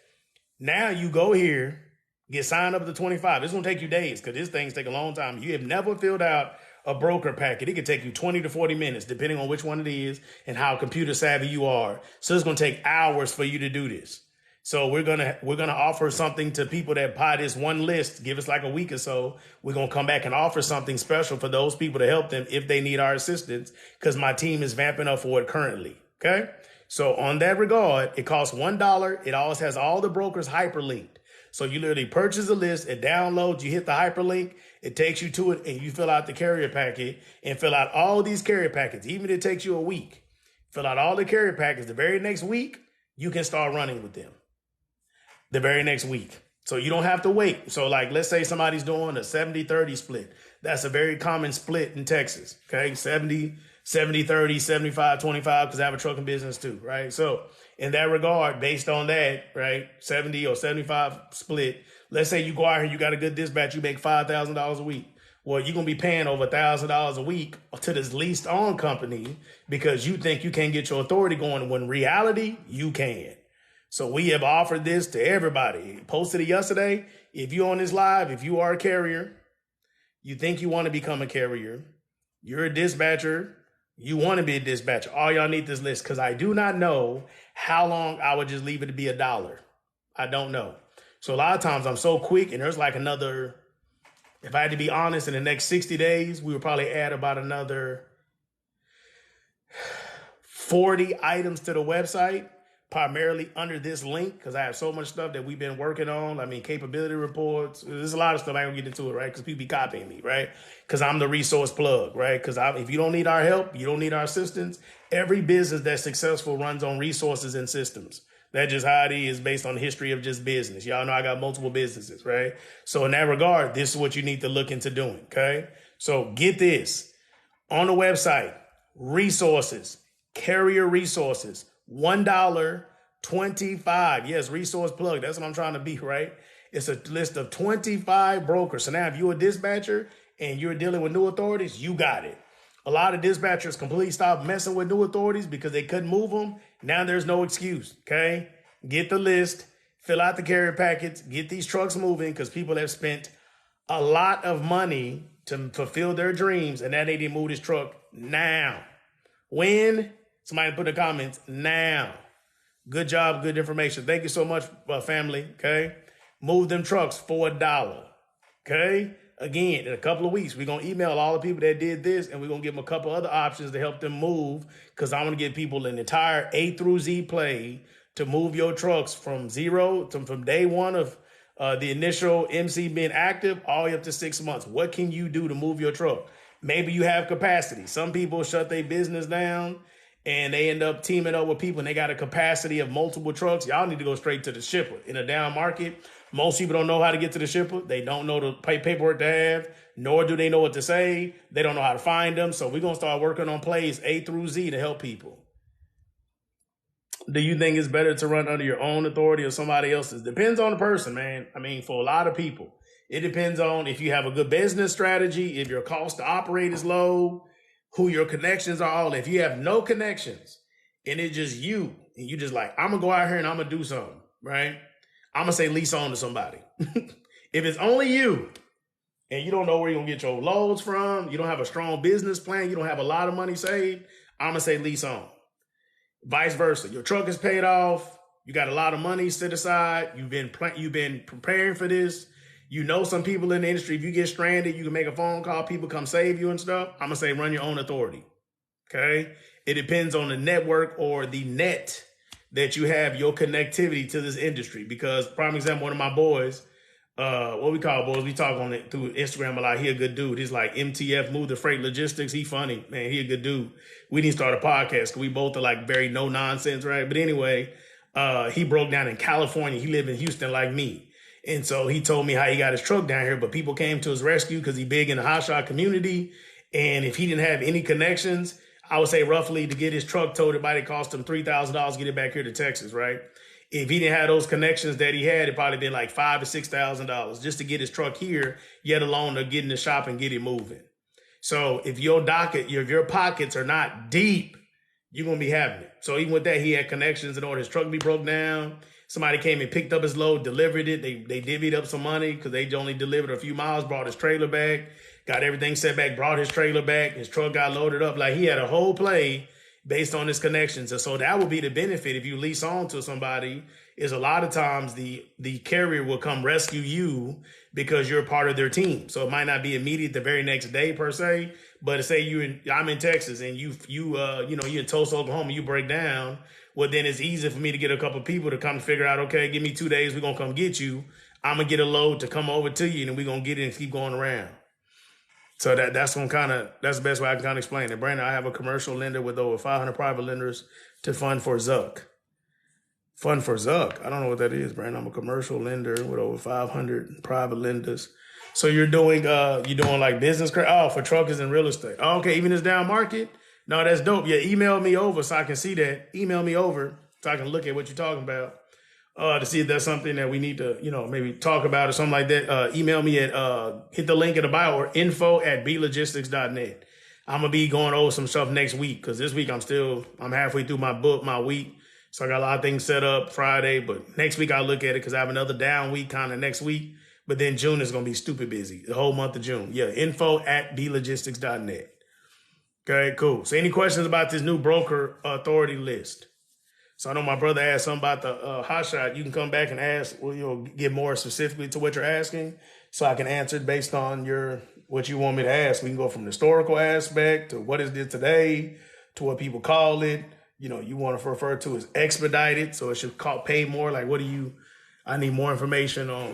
now you go here, get signed up to 25. It's going to take you days, because these things take a long time. You have never filled out a broker packet. It could take you 20 to 40 minutes, depending on which one it is and how computer savvy you are. So it's going to take hours for you to do this. So we're going to offer something to people that buy this one list. Give us like a week or so. We're going to come back and offer something special for those people to help them if they need our assistance, because my team is vamping up for it currently. Okay. So on that regard, it costs $1. It always has all the brokers hyperlinked. So you literally purchase a list, it downloads, you hit the hyperlink, it takes you to it, and you fill out the carrier packet and fill out all these carrier packets. Even if it takes you a week, fill out all the carrier packets. The very next week, you can start running with them. The very next week. So you don't have to wait. So like, let's say somebody's doing a 70-30 split. That's a very common split in Texas. Okay. 70-30, 75-25, because I have a trucking business too. Right. So in that regard, based on that, right, 70 or 75 split, let's say you go out here, you got a good dispatch, you make $5,000 a week. Well, you're going to be paying over $1,000 a week to this leased on company because you think you can't get your authority going, when in reality you can. So we have offered this to everybody. Posted it yesterday. If you're on this live, if you are a carrier, you think you want to become a carrier, you're a dispatcher, you want to be a dispatcher, all y'all need this list, because I do not know how long I would just leave it to be $1. I don't know. So a lot of times I'm so quick, and there's like another, if I had to be honest, in the next 60 days, we would probably add about another 40 items to the website, primarily under this link, because I have so much stuff that we've been working on. I mean, capability reports. There's a lot of stuff. I don't get into it, right? Because people be copying me, right? Because I'm the resource plug, right? Because if you don't need our help, you don't need our assistance. Every business that's successful runs on resources and systems. That's just how it is, based on the history of just business. Y'all know I got multiple businesses, right? So in that regard, this is what you need to look into doing, okay? So get this. On the website, resources, carrier resources, $1.25. Yes, resource plug. That's what I'm trying to be, right? It's a list of 25 brokers. So now if you're a dispatcher and you're dealing with new authorities, you got it. A lot of dispatchers completely stopped messing with new authorities because they couldn't move them. Now there's no excuse, okay? Get the list, fill out the carrier packets, get these trucks moving, because people have spent a lot of money to fulfill their dreams, and now they need to move this truck now. When? Somebody put in the comments, now. Good job, good information. Thank you so much, family, okay? Move them trucks for $1, okay? Again, in a couple of weeks, we're going to email all the people that did this, and we're going to give them a couple other options to help them move, because I want to give people an entire A through Z play to move your trucks from zero to from day one of the initial MC being active all the way up to 6 months. What can you do to move your truck? Maybe you have capacity. Some people shut their business down and they end up teaming up with people and they got a capacity of multiple trucks. Y'all need to go straight to the shipper. In a down market, most people don't know how to get to the shipper. They don't know the paperwork to have, nor do they know what to say. They don't know how to find them. So we're going to start working on plays A through Z to help people. Do you think it's better to run under your own authority or somebody else's? Depends on the person, man. I mean, for a lot of people, it depends on if you have a good business strategy, if your cost to operate is low, who your connections are all. If you have no connections and it's just you, and you just like, I'm gonna go out here and I'm gonna do something, right? I'm gonna say lease on to somebody. If it's only you and you don't know where you're gonna get your loads from, you don't have a strong business plan, you don't have a lot of money saved, I'm gonna say lease on. Vice versa. Your truck is paid off. You got a lot of money set aside. You've been preparing for this. You know some people in the industry. If you get stranded, you can make a phone call. People come save you and stuff. I'm gonna say run your own authority. Okay. It depends on the network or the net that you have, your connectivity to this industry. Because prime example, one of my boys, what we call boys, we talk on it through Instagram a lot. He a good dude. He's like MTF, Move the Freight Logistics. He funny, man. He a good dude. We need to start a podcast because we both are like very no nonsense, right? But anyway, he broke down in California. He lived in Houston like me. And so he told me how he got his truck down here, but people came to his rescue because he big in the hotshot community. And if he didn't have any connections, I would say roughly to get his truck towed, it might have cost him $3,000 to get it back here to Texas, right? If he didn't have those connections that he had, it probably been like $5,000 to $6,000 just to get his truck here, yet alone to get in the shop and get it moving. So if your pockets are not deep, you're going to be having it. So even with that, he had connections in order his truck to be broke down. Somebody came and picked up his load, delivered it. They divvied up some money because they only delivered a few miles, brought his trailer back, got everything set back, brought his trailer back. His truck got loaded up. Like he had a whole play based on his connections. And so that would be the benefit if you lease on to somebody is a lot of times the carrier will come rescue you because you're part of their team. So it might not be immediate the very next day per se, but say I'm in Texas and you're in Tulsa, Oklahoma, you break down. Well, then it's easy for me to get a couple of people to come figure out, okay, give me 2 days. We're going to come get you. I'm going to get a load to come over to you and we're going to get it and keep going around. So that's the best way I can kind of explain it. Brandon, I have a commercial lender with over 500 private lenders to fund for Zuck. Fund for Zuck. I don't know what that is, Brandon. I'm a commercial lender with over 500 private lenders. So you're doing like business credit? Oh, for truckers and real estate. Oh, okay. Even this down market? No, that's dope. Yeah. Email me over so I can see that. Email me over so I can look at what you're talking about. To see if that's something that we need to, maybe talk about or something like that. Email me at, hit the link in the bio or info@blogistics.net. I'm going to be going over some stuff next week because this week I'm halfway through my week. So I got a lot of things set up Friday, but next week I'll look at it because I have another down week kind of next week. But then June is going to be stupid busy, the whole month of June. Yeah, info@blogistics.net. Okay, cool. So any questions about this new broker authority list? So I know my brother asked something about the hotshot. You can come back and ask, get more specifically to what you're asking so I can answer it based on what you want me to ask. We can go from the historical aspect to what is it today to what people call it. You want to refer to as expedited. So it should pay more. Like, I need more information on,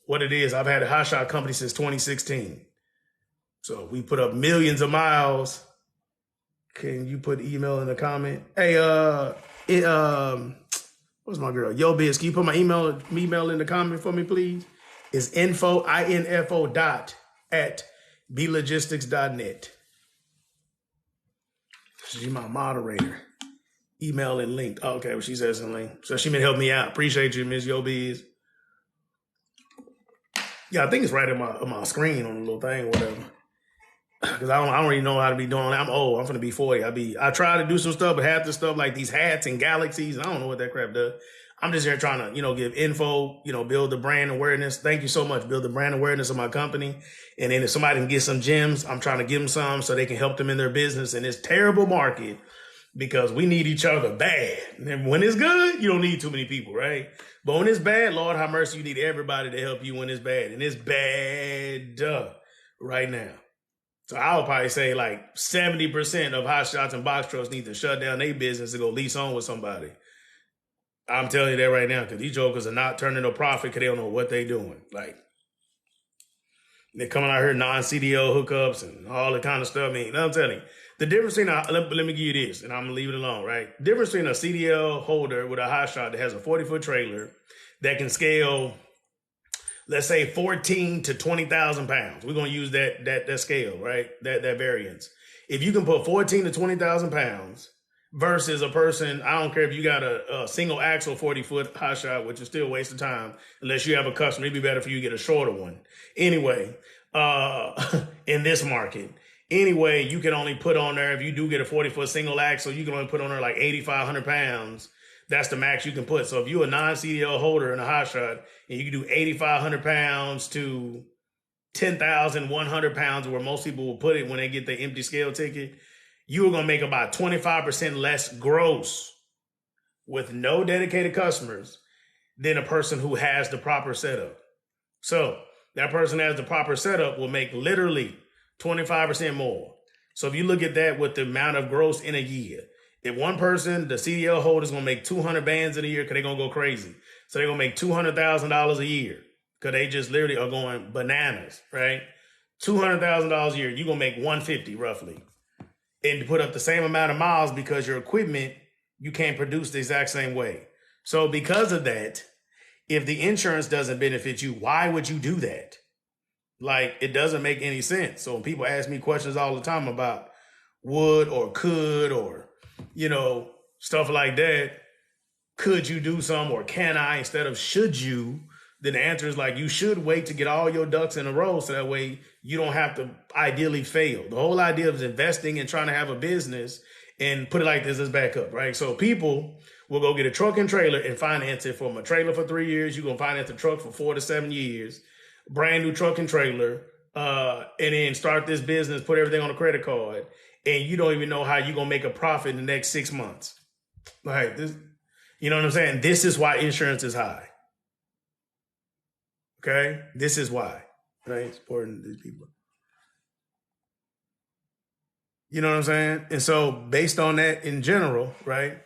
what it is. I've had a hotshot company since 2016. So we put up millions of miles. Can you put email in the comment? Hey, what's my girl? Yo, Biz, can you put my email in the comment for me, please? It's info @blogistics.net. She's my moderator. Email and link. Oh, okay, well, she says a link. So she may help me out. Appreciate you, Miss Yo Biz. Yeah, I think it's right on my screen on the little thing, whatever. Because I don't really know how to be doing that. I'm old. I'm going to be 40. I try to do some stuff, but half the stuff like these hats and galaxies, I don't know what that crap does. I'm just here trying to, give info, build the brand awareness. Thank you so much. Build the brand awareness of my company. And then if somebody can get some gems, I'm trying to give them some so they can help them in their business in this terrible market because we need each other bad. And when it's good, you don't need too many people, right? But when it's bad, Lord have mercy, you need everybody to help you when it's bad. And it's bad right now. So I would probably say like 70% of hot shots and box trucks need to shut down their business to go lease on with somebody. I'm telling you that right now because these jokers are not turning a profit because they don't know what they're doing. Like, they're coming out here non-CDL hookups and all that kind of stuff. I mean, I'm telling you, the difference between, let me give you this, and I'm going to leave it alone, right? The difference between a CDL holder with a hot shot that has a 40-foot trailer that can scale, let's say 14 to 20,000 pounds. We're going to use that scale, right? That variance. If you can put 14 to 20,000 pounds versus a person, I don't care if you got a single axle 40-foot hot shot, which is still a waste of time unless you have a customer. It'd be better for you to get a shorter one. Anyway, in this market, Anyway, you can only put on there, if you do get a 40-foot single axle, you can only put on there like 8,500 pounds. That's the max you can put. So if you're a non-CDL holder in a hot shot and you can do 8,500 pounds to 10,100 pounds, where most people will put it when they get the empty scale ticket, you are going to make about 25% less gross with no dedicated customers than a person who has the proper setup. So that person that has the proper setup will make literally 25% more. So if you look at that with the amount of gross in a year, if one person, the CDL holder, is going to make 200 bands in a year because they're going to go crazy. So they're going to make $200,000 a year because they just literally are going bananas, right? $200,000 a year, you're going to make 150 roughly. And to put up the same amount of miles because your equipment, you can't produce the exact same way. So because of that, if the insurance doesn't benefit you, why would you do that? Like, it doesn't make any sense. So when people ask me questions all the time about would or could or, stuff like that, could you do some or can I instead of should you, then the answer is like, you should wait to get all your ducks in a row so that way you don't have to ideally fail. The whole idea of investing and trying to have a business, and put it like this, is back up, right? So people will go get a truck and trailer and finance it from a trailer for 3 years. You're going to finance a truck for 4 to 7 years, brand new truck and trailer, and then start this business, put everything on a credit card, and you don't even know how you're going to make a profit in the next 6 months. Like this, you know what I'm saying? This is why insurance is high. Okay? This is why, right? Supporting these people. You know what I'm saying? And so based on that in general, right,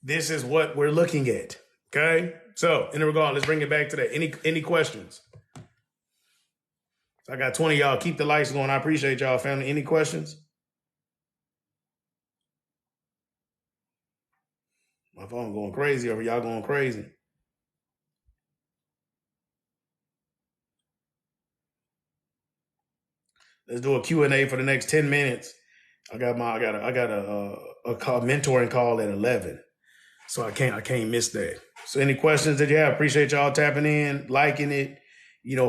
this is what we're looking at. Okay? So in the regard, let's bring it back to that. Any questions? I got 20 of y'all. Keep the lights going. I appreciate y'all, family. Any questions? My phone going crazy over y'all going crazy. Let's do a Q&A for the next 10 minutes. I got a call, mentoring call at 11. So I can't miss that. So any questions that you have, appreciate y'all tapping in, liking it,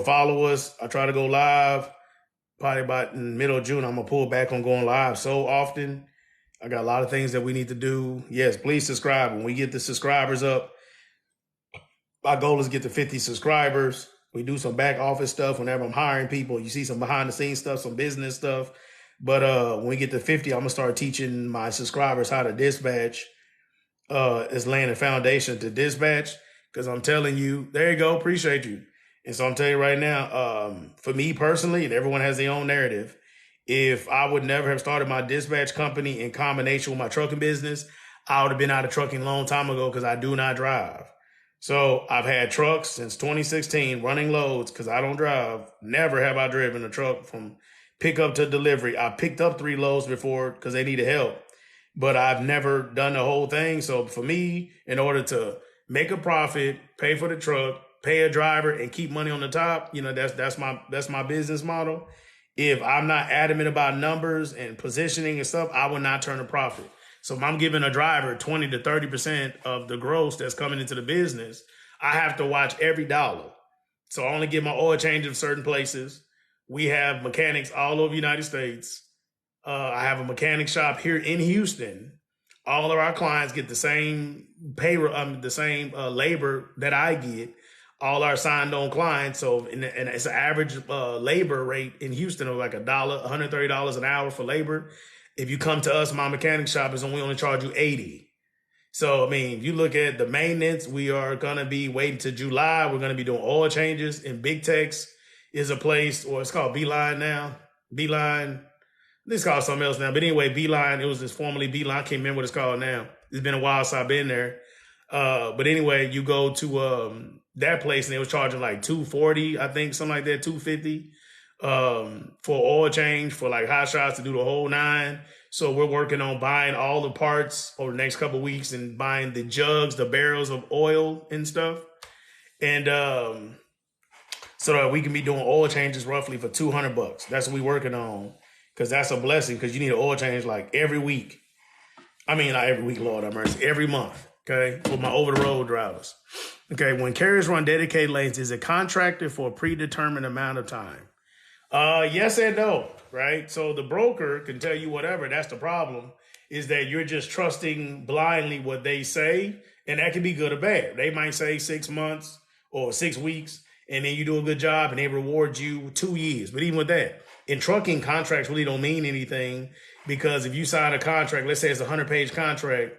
follow us. I try to go live probably about in the middle of June. I'm going to pull back on going live so often. I got a lot of things that we need to do. Yes, please subscribe. When we get the subscribers up, my goal is to get to 50 subscribers. We do some back office stuff whenever I'm hiring people. You see some behind the scenes stuff, some business stuff. But when we get to 50, I'm going to start teaching my subscribers how to dispatch. It's laying a foundation to dispatch, because I'm telling you, there you go, appreciate you. And so I'm telling you right now, for me personally, and everyone has their own narrative, if I would never have started my dispatch company in combination with my trucking business, I would have been out of trucking a long time ago because I do not drive. So I've had trucks since 2016 running loads because I don't drive. Never have I driven a truck from pickup to delivery. I picked up 3 loads before because they needed help, but I've never done the whole thing. So for me, in order to make a profit, pay for the truck, pay a driver, and keep money on the top, that's my business model. If I'm not adamant about numbers and positioning and stuff, I will not turn a profit. So if I'm giving a driver 20 to 30% of the gross that's coming into the business, I have to watch every dollar. So I only get my oil change in certain places. We have mechanics all over the United States. I have a mechanic shop here in Houston. All of our clients get the same labor that I get. All our signed on clients. So, and it's an average labor rate in Houston of like $130 an hour for labor. If you come to us, my mechanic shop we only charge you $80. So, I mean, if you look at the maintenance, we are going to be waiting to July. We're going to be doing oil changes. And Big Tex is a place, or it's called Beeline now. Beeline. It's called something else now. But anyway, Beeline, it was just formerly Beeline. I can't remember what it's called now. It's been a while since I've been there. But anyway, you go to that place and they was charging like $240, I think, something like that, $250 for oil change, for like hot shots to do the whole 9. So we're working on buying all the parts over the next couple of weeks and buying the jugs, the barrels of oil and stuff. And so that we can be doing oil changes roughly for $200. That's what we're working on, because that's a blessing, because you need an oil change like every week. I mean, not every week, Lord have mercy, every month. Okay, for my over-the-road drivers. Okay, when carriers run dedicated lanes, is it contracted for a predetermined amount of time? Yes and no, right? So the broker can tell you whatever. That's the problem, is that you're just trusting blindly what they say, and that can be good or bad. They might say 6 months or 6 weeks, and then you do a good job, and they reward you 2 years. But even with that, in trucking, contracts really don't mean anything, because if you sign a contract, let's say it's a 100-page contract,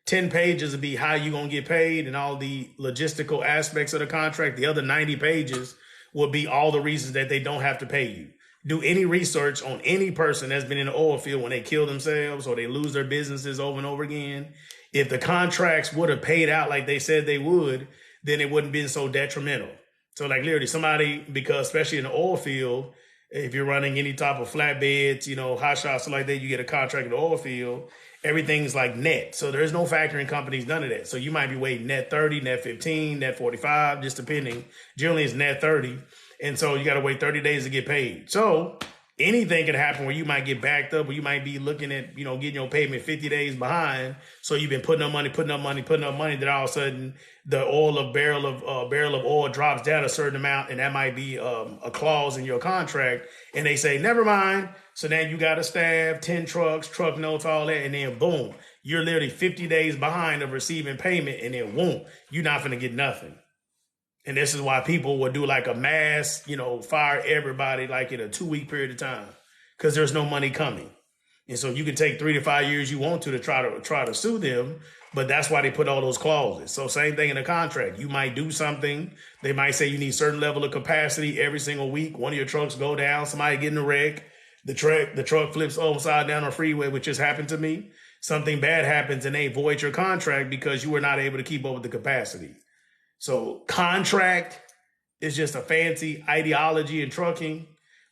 10 pages would be how you gonna get paid and all the logistical aspects of the contract. The other 90 pages will be all the reasons that they don't have to pay you. Do any research on any person that's been in the oil field when they kill themselves or they lose their businesses over and over again. If the contracts would have paid out like they said they would, then it wouldn't been so detrimental. So like literally somebody, because especially in the oil field, if you're running any type of flatbeds, hot shots, stuff like that, you get a contract in the oil field, everything's like net. So there's no factoring companies, none of that. So you might be waiting net 30, net 15, net 45, just depending. Generally it's net 30. And so you got to wait 30 days to get paid. So anything can happen where you might get backed up, or you might be looking at, getting your payment 50 days behind. So you've been putting up money, then all of a sudden the barrel of oil drops down a certain amount, and that might be a clause in your contract. And they say, never mind. So then you got to staff 10 trucks, truck notes, all that. And then boom, you're literally 50 days behind of receiving payment. And then boom, you're not going to get nothing. And this is why people will do like a mass, fire everybody like in a 2-week period of time, because there's no money coming. And so you can take 3 to 5 years you want to try to sue them, but that's why they put all those clauses. So same thing in the contract. You might do something. They might say you need a certain level of capacity every single week. One of your trucks go down, somebody get in a wreck, the truck flips upside down on the freeway, which just happened to me. Something bad happens and they void your contract because you were not able to keep up with the capacity. So contract is just a fancy ideology in trucking,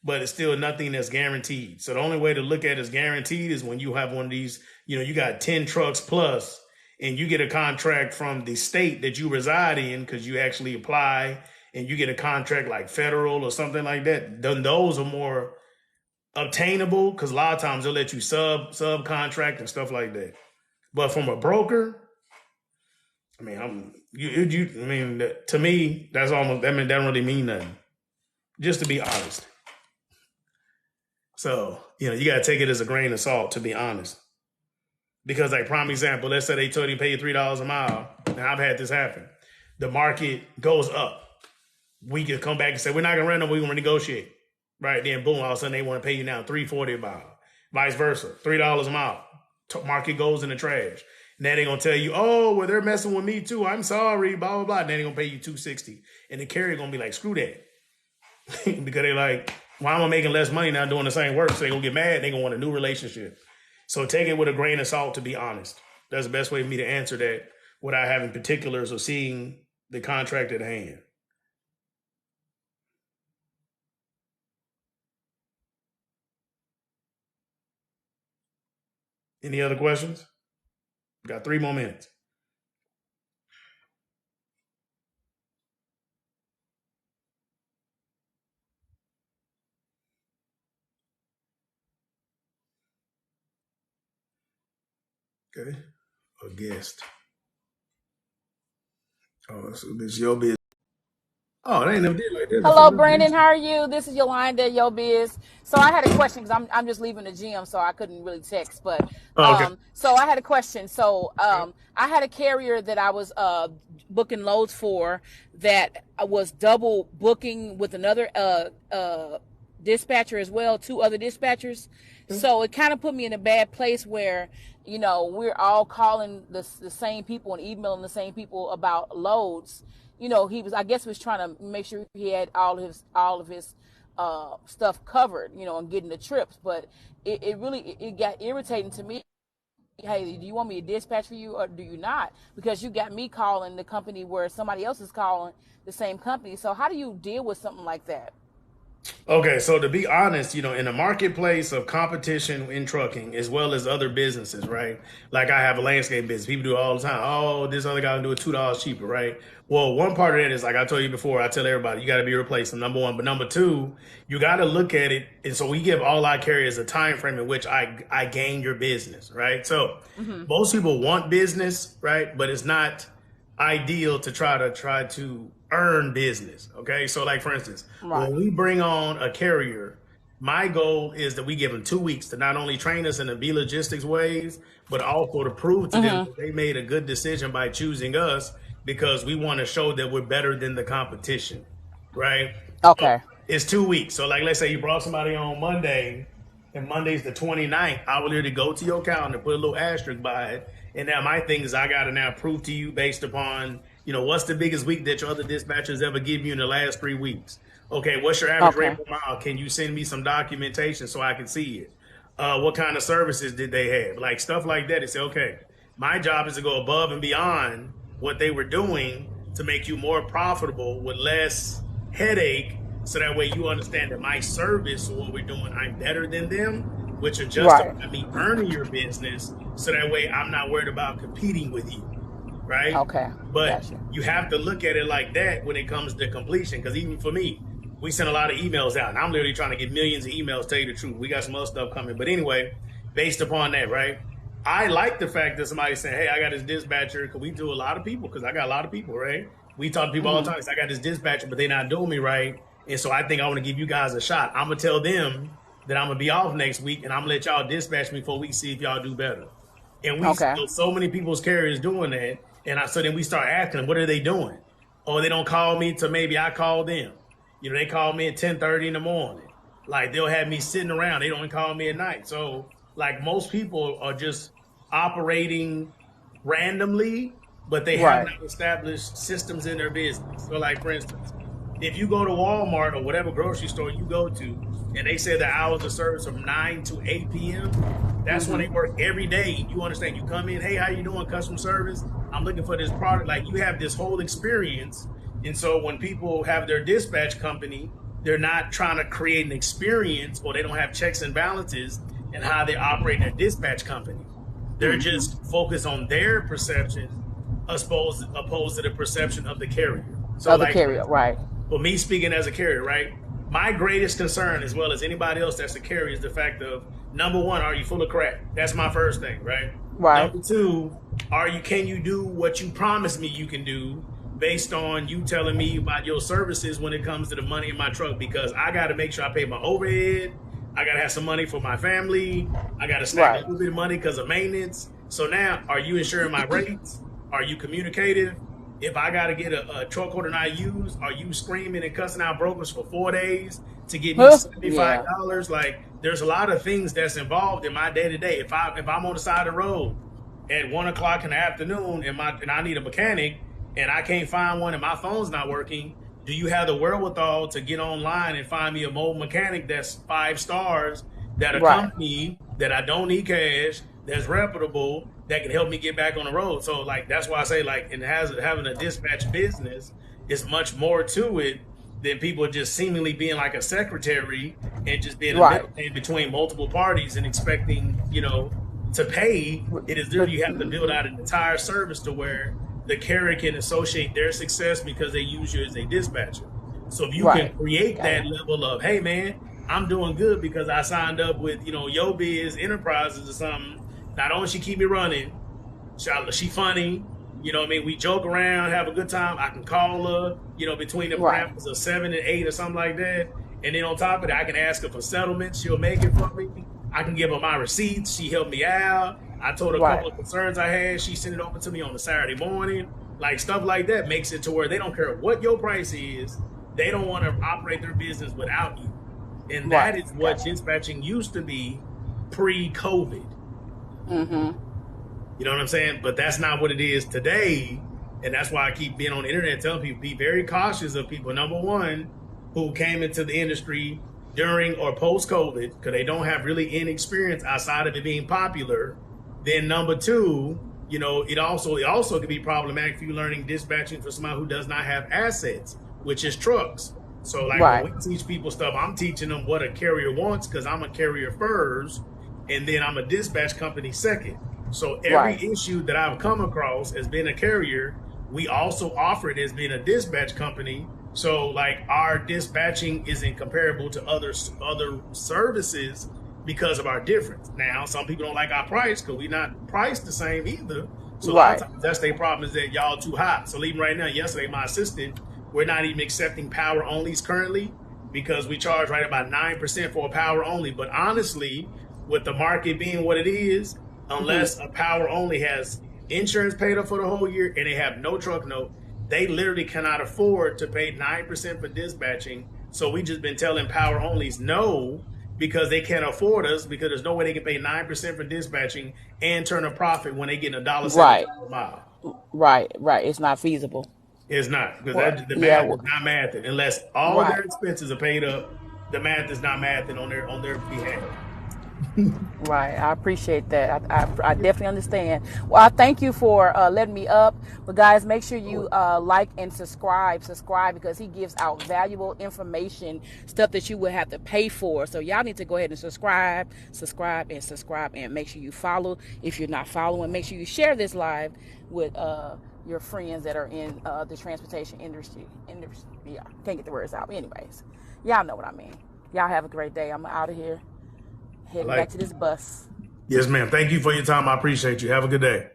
but it's still nothing that's guaranteed. So the only way to look at it as guaranteed is when you have one of these, you got 10 trucks plus, and you get a contract from the state that you reside in because you actually apply, and you get a contract like federal or something like that. Then those are more obtainable because a lot of times they'll let you subcontract and stuff like that. But from a broker, I mean, to me, that's almost, that don't really mean nothing, just to be honest. So, you got to take it as a grain of salt, to be honest. Because like prime example, let's say they told you pay you $3 a mile. Now I've had this happen. The market goes up. We can come back and say, we're not going to rent them, we're going to negotiate. Right? Then boom, all of a sudden they want to pay you now $3.40 a mile. Vice versa, $3 a mile. Market goes in the trash. Now they're going to tell you, oh, well, they're messing with me too. I'm sorry, blah, blah, blah. And then they're going to pay you $2.60. And the carrier going to be like, screw that. Because they're like, why am I making less money now doing the same work? So they're going to get mad. They're going to want a new relationship. So take it with a grain of salt, to be honest. That's the best way for me to answer that without having particulars or seeing the contract at hand. Any other questions? Got 3 more minutes. Okay. A guest. Oh, so this is your business. Oh, they ain't never did like that. Hello, Brandon. How are you? This is Yolanda, Yo Biz. So I had a question because I'm just leaving the gym, so I couldn't really text. But okay. so I had a question. So I had a carrier that I was booking loads for that was double booking with another dispatcher as well, 2 other dispatchers. So it kind of put me in a bad place where, we're all calling the same people and emailing the same people about loads. He was trying to make sure he had all of his stuff covered, and getting the trips. But it really got irritating to me. Hey, do you want me to dispatch for you or do you not? Because you got me calling the company where somebody else is calling the same company. So how do you deal with something like that? Okay, so to be honest, in the marketplace of competition in trucking as well as other businesses, right? Like I have a landscape business. People do it all the time. Oh, this other guy will do it $2 cheaper, right? Well, one part of that is, like I told you before, I tell everybody, you got to be replacing, number one. But number two, you got to look at it. And so we give all our carriers a time frame in which I gain your business, right? So most people want business, right? But it's not ideal to try to earn business. Okay. So like for instance, Right. when we bring on a carrier, My goal is that we give them 2 weeks to not only train us in the B logistics ways, but also to prove to them Mm-hmm. that they made a good decision by choosing us because we want to show that we're better than the competition, right? So Okay. it's 2 weeks. So, like, let's say you brought somebody on Monday, and Monday's the 29th. I will literally go to your calendar, put a little asterisk by it. And now my thing is I got to now prove to you based upon, what's the biggest week that your other dispatchers ever give you in the last 3 weeks? Okay, what's your average rate Okay. per mile? Can you send me some documentation so I can see it? What kind of services did they have? Like stuff like that. It's okay. My job is to go above and beyond what they were doing to make you more profitable with less headache. So that way you understand that my service or what we're doing, I'm better than them, which are Right. justify me earning your business. So that way I'm not worried about competing with you, right? Okay. But Gotcha. you have to look at it like that when it comes to completion. Because even for me, we send a lot of emails out, and I'm literally trying to get millions of emails. Tell you the truth, we got some other stuff coming. But anyway, based upon that, right? I like the fact that somebody's saying, "Hey, I got this dispatcher." Because we do a lot of people. Because I got a lot of people, right? We talk to people all the Mm-hmm. time. I got this dispatcher, but they're not doing me right, and so I think I want to give you guys a shot. I'm gonna tell them that I'm gonna be off next week, and I'm gonna let y'all dispatch me for a week, see if y'all do better. And we Okay. so many people's carriers doing that, and so then we start asking them, what are they doing? Oh, they don't call me till maybe I call them. They call me at 10:30 in the morning. Like they'll have me sitting around. They don't call me at night. So like most people are just operating randomly, but they have Right. not established systems in their business. So like for instance, if you go to Walmart or whatever grocery store you go to, and they say the hours of service from 9 to 8 p.m., that's when Mm-hmm. they work every day. You understand? You come in, hey, how you doing? Customer service. I'm looking for this product. Like you have this whole experience. And so when people have their dispatch company, they're not trying to create an experience or they don't have checks and balances in how they operate their dispatch company. They're Mm-hmm. just focused on their perception opposed to the perception of the carrier. So Other like carrier. Right. for me speaking as a carrier, right? My greatest concern, as well as anybody else that's a carrier, is the fact of number one, are you full of crap? That's my first thing, right? Right. Number two, can you do what you promised me you can do based on you telling me about your services when it comes to the money in my truck? Because I got to make sure I pay my overhead. I got to have some money for my family. I got to stack a Right. little bit of money because of maintenance. So now, are you ensuring my rates? Are you communicative? If I got to get a truck order and I use, are you screaming and cussing out brokers for 4 days to give me Huh? Yeah. $75? Like, there's a lot of things that's involved in my day to day. If I'm on the side of the road at 1 o'clock in the afternoon and I need a mechanic and I can't find one and my phone's not working, do you have the wherewithal to get online and find me a mobile mechanic that's 5 stars, that a Right. company that I don't need cash, that's reputable, that can help me get back on the road? So like that's why I say like having a dispatch business is much more to it than people just seemingly being like a secretary and just being a Right. middleman between multiple parties and expecting, to pay. It is there But you have to build out an entire service to where the carrier can associate their success because they use you as a dispatcher. So if you can right. create Got that it. level of, hey man, I'm doing good because I signed up with, YoBiz Enterprises or something. Not only she keep me running, she funny, what I mean? We joke around, have a good time. I can call her, between the Right. parameters of 7 and 8 or something like that. And then on top of that, I can ask her for settlements. She'll make it for me. I can give her my receipts. She helped me out. I told her a couple Right. of concerns I had. She sent it over to me on a Saturday morning. Like stuff like that makes it to where they don't care what your price is. They don't want to operate their business without you. And that Right. is what Gotcha. dispatching used to be pre-COVID. Mm-hmm. You know what I'm saying? But that's not what it is today. And that's why I keep being on the internet telling people, be very cautious of people, number one, who came into the industry during or post-COVID because they don't have really any experience outside of it being popular. Then number two, it also could be problematic for you learning dispatching for somebody who does not have assets, which is trucks. So like Right. when we teach people stuff, I'm teaching them what a carrier wants because I'm a carrier first, and then I'm a dispatch company second. So every Right. issue that I've come across as being a carrier, we also offer it as being a dispatch company. So like our dispatching isn't comparable to other services because of our difference. Now, some people don't like our price because we're not priced the same either. So a lot of Right. times that's their problem, is that y'all too hot. So even right now, yesterday, my assistant, we're not even accepting power onlys currently. because we charge right about 9% for a power only. But honestly, with the market being what it is, unless a power only has insurance paid up for the whole year and they have no truck note, they literally cannot afford to pay 9% for dispatching. So we just been telling power onlys no, because they can't afford us, because there's no way they can pay 9% for dispatching and turn a profit when they get Right. $1.75 a mile. Right. It's not feasible. It's not, because Well, the yeah. math is not mathing unless all their Right. expenses are paid up. The math is not mathing on their behalf. Right. I appreciate that. I definitely understand. Well, I thank you for letting me up. But guys, make sure you like and subscribe. Subscribe, because he gives out valuable information, stuff that you would have to pay for. So y'all need to go ahead and subscribe, and make sure you follow. If you're not following, make sure you share this live with your friends that are in the transportation industry. Yeah, can't get the words out. Anyways, y'all know what I mean. Y'all have a great day. I'm out of here. Heading back to this bus. Yes, ma'am. Thank you for your time. I appreciate you. Have a good day.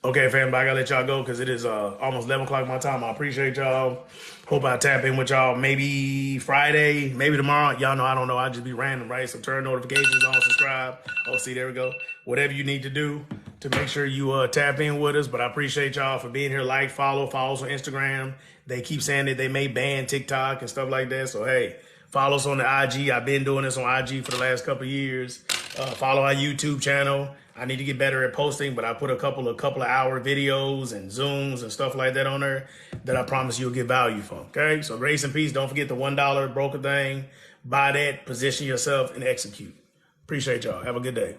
Okay, fam, but I gotta let y'all go because it is almost 11 o'clock my time. I appreciate y'all. Hope I tap in with y'all maybe Friday, maybe tomorrow. Y'all know I don't know. I just be random, right? So turn notifications on, subscribe. Oh, see, there we go. Whatever you need to do to make sure you tap in with us. But I appreciate y'all for being here. Like, follow us on Instagram. They keep saying that they may ban TikTok and stuff like that. So, hey, follow us on the IG. I've been doing this on IG for the last couple of years. Follow our YouTube channel. I need to get better at posting, but I put a couple of hour videos and Zooms and stuff like that on there that I promise you'll get value from. Okay? So grace and peace. Don't forget the $1 broker thing. Buy that, position yourself, and execute. Appreciate y'all. Have a good day.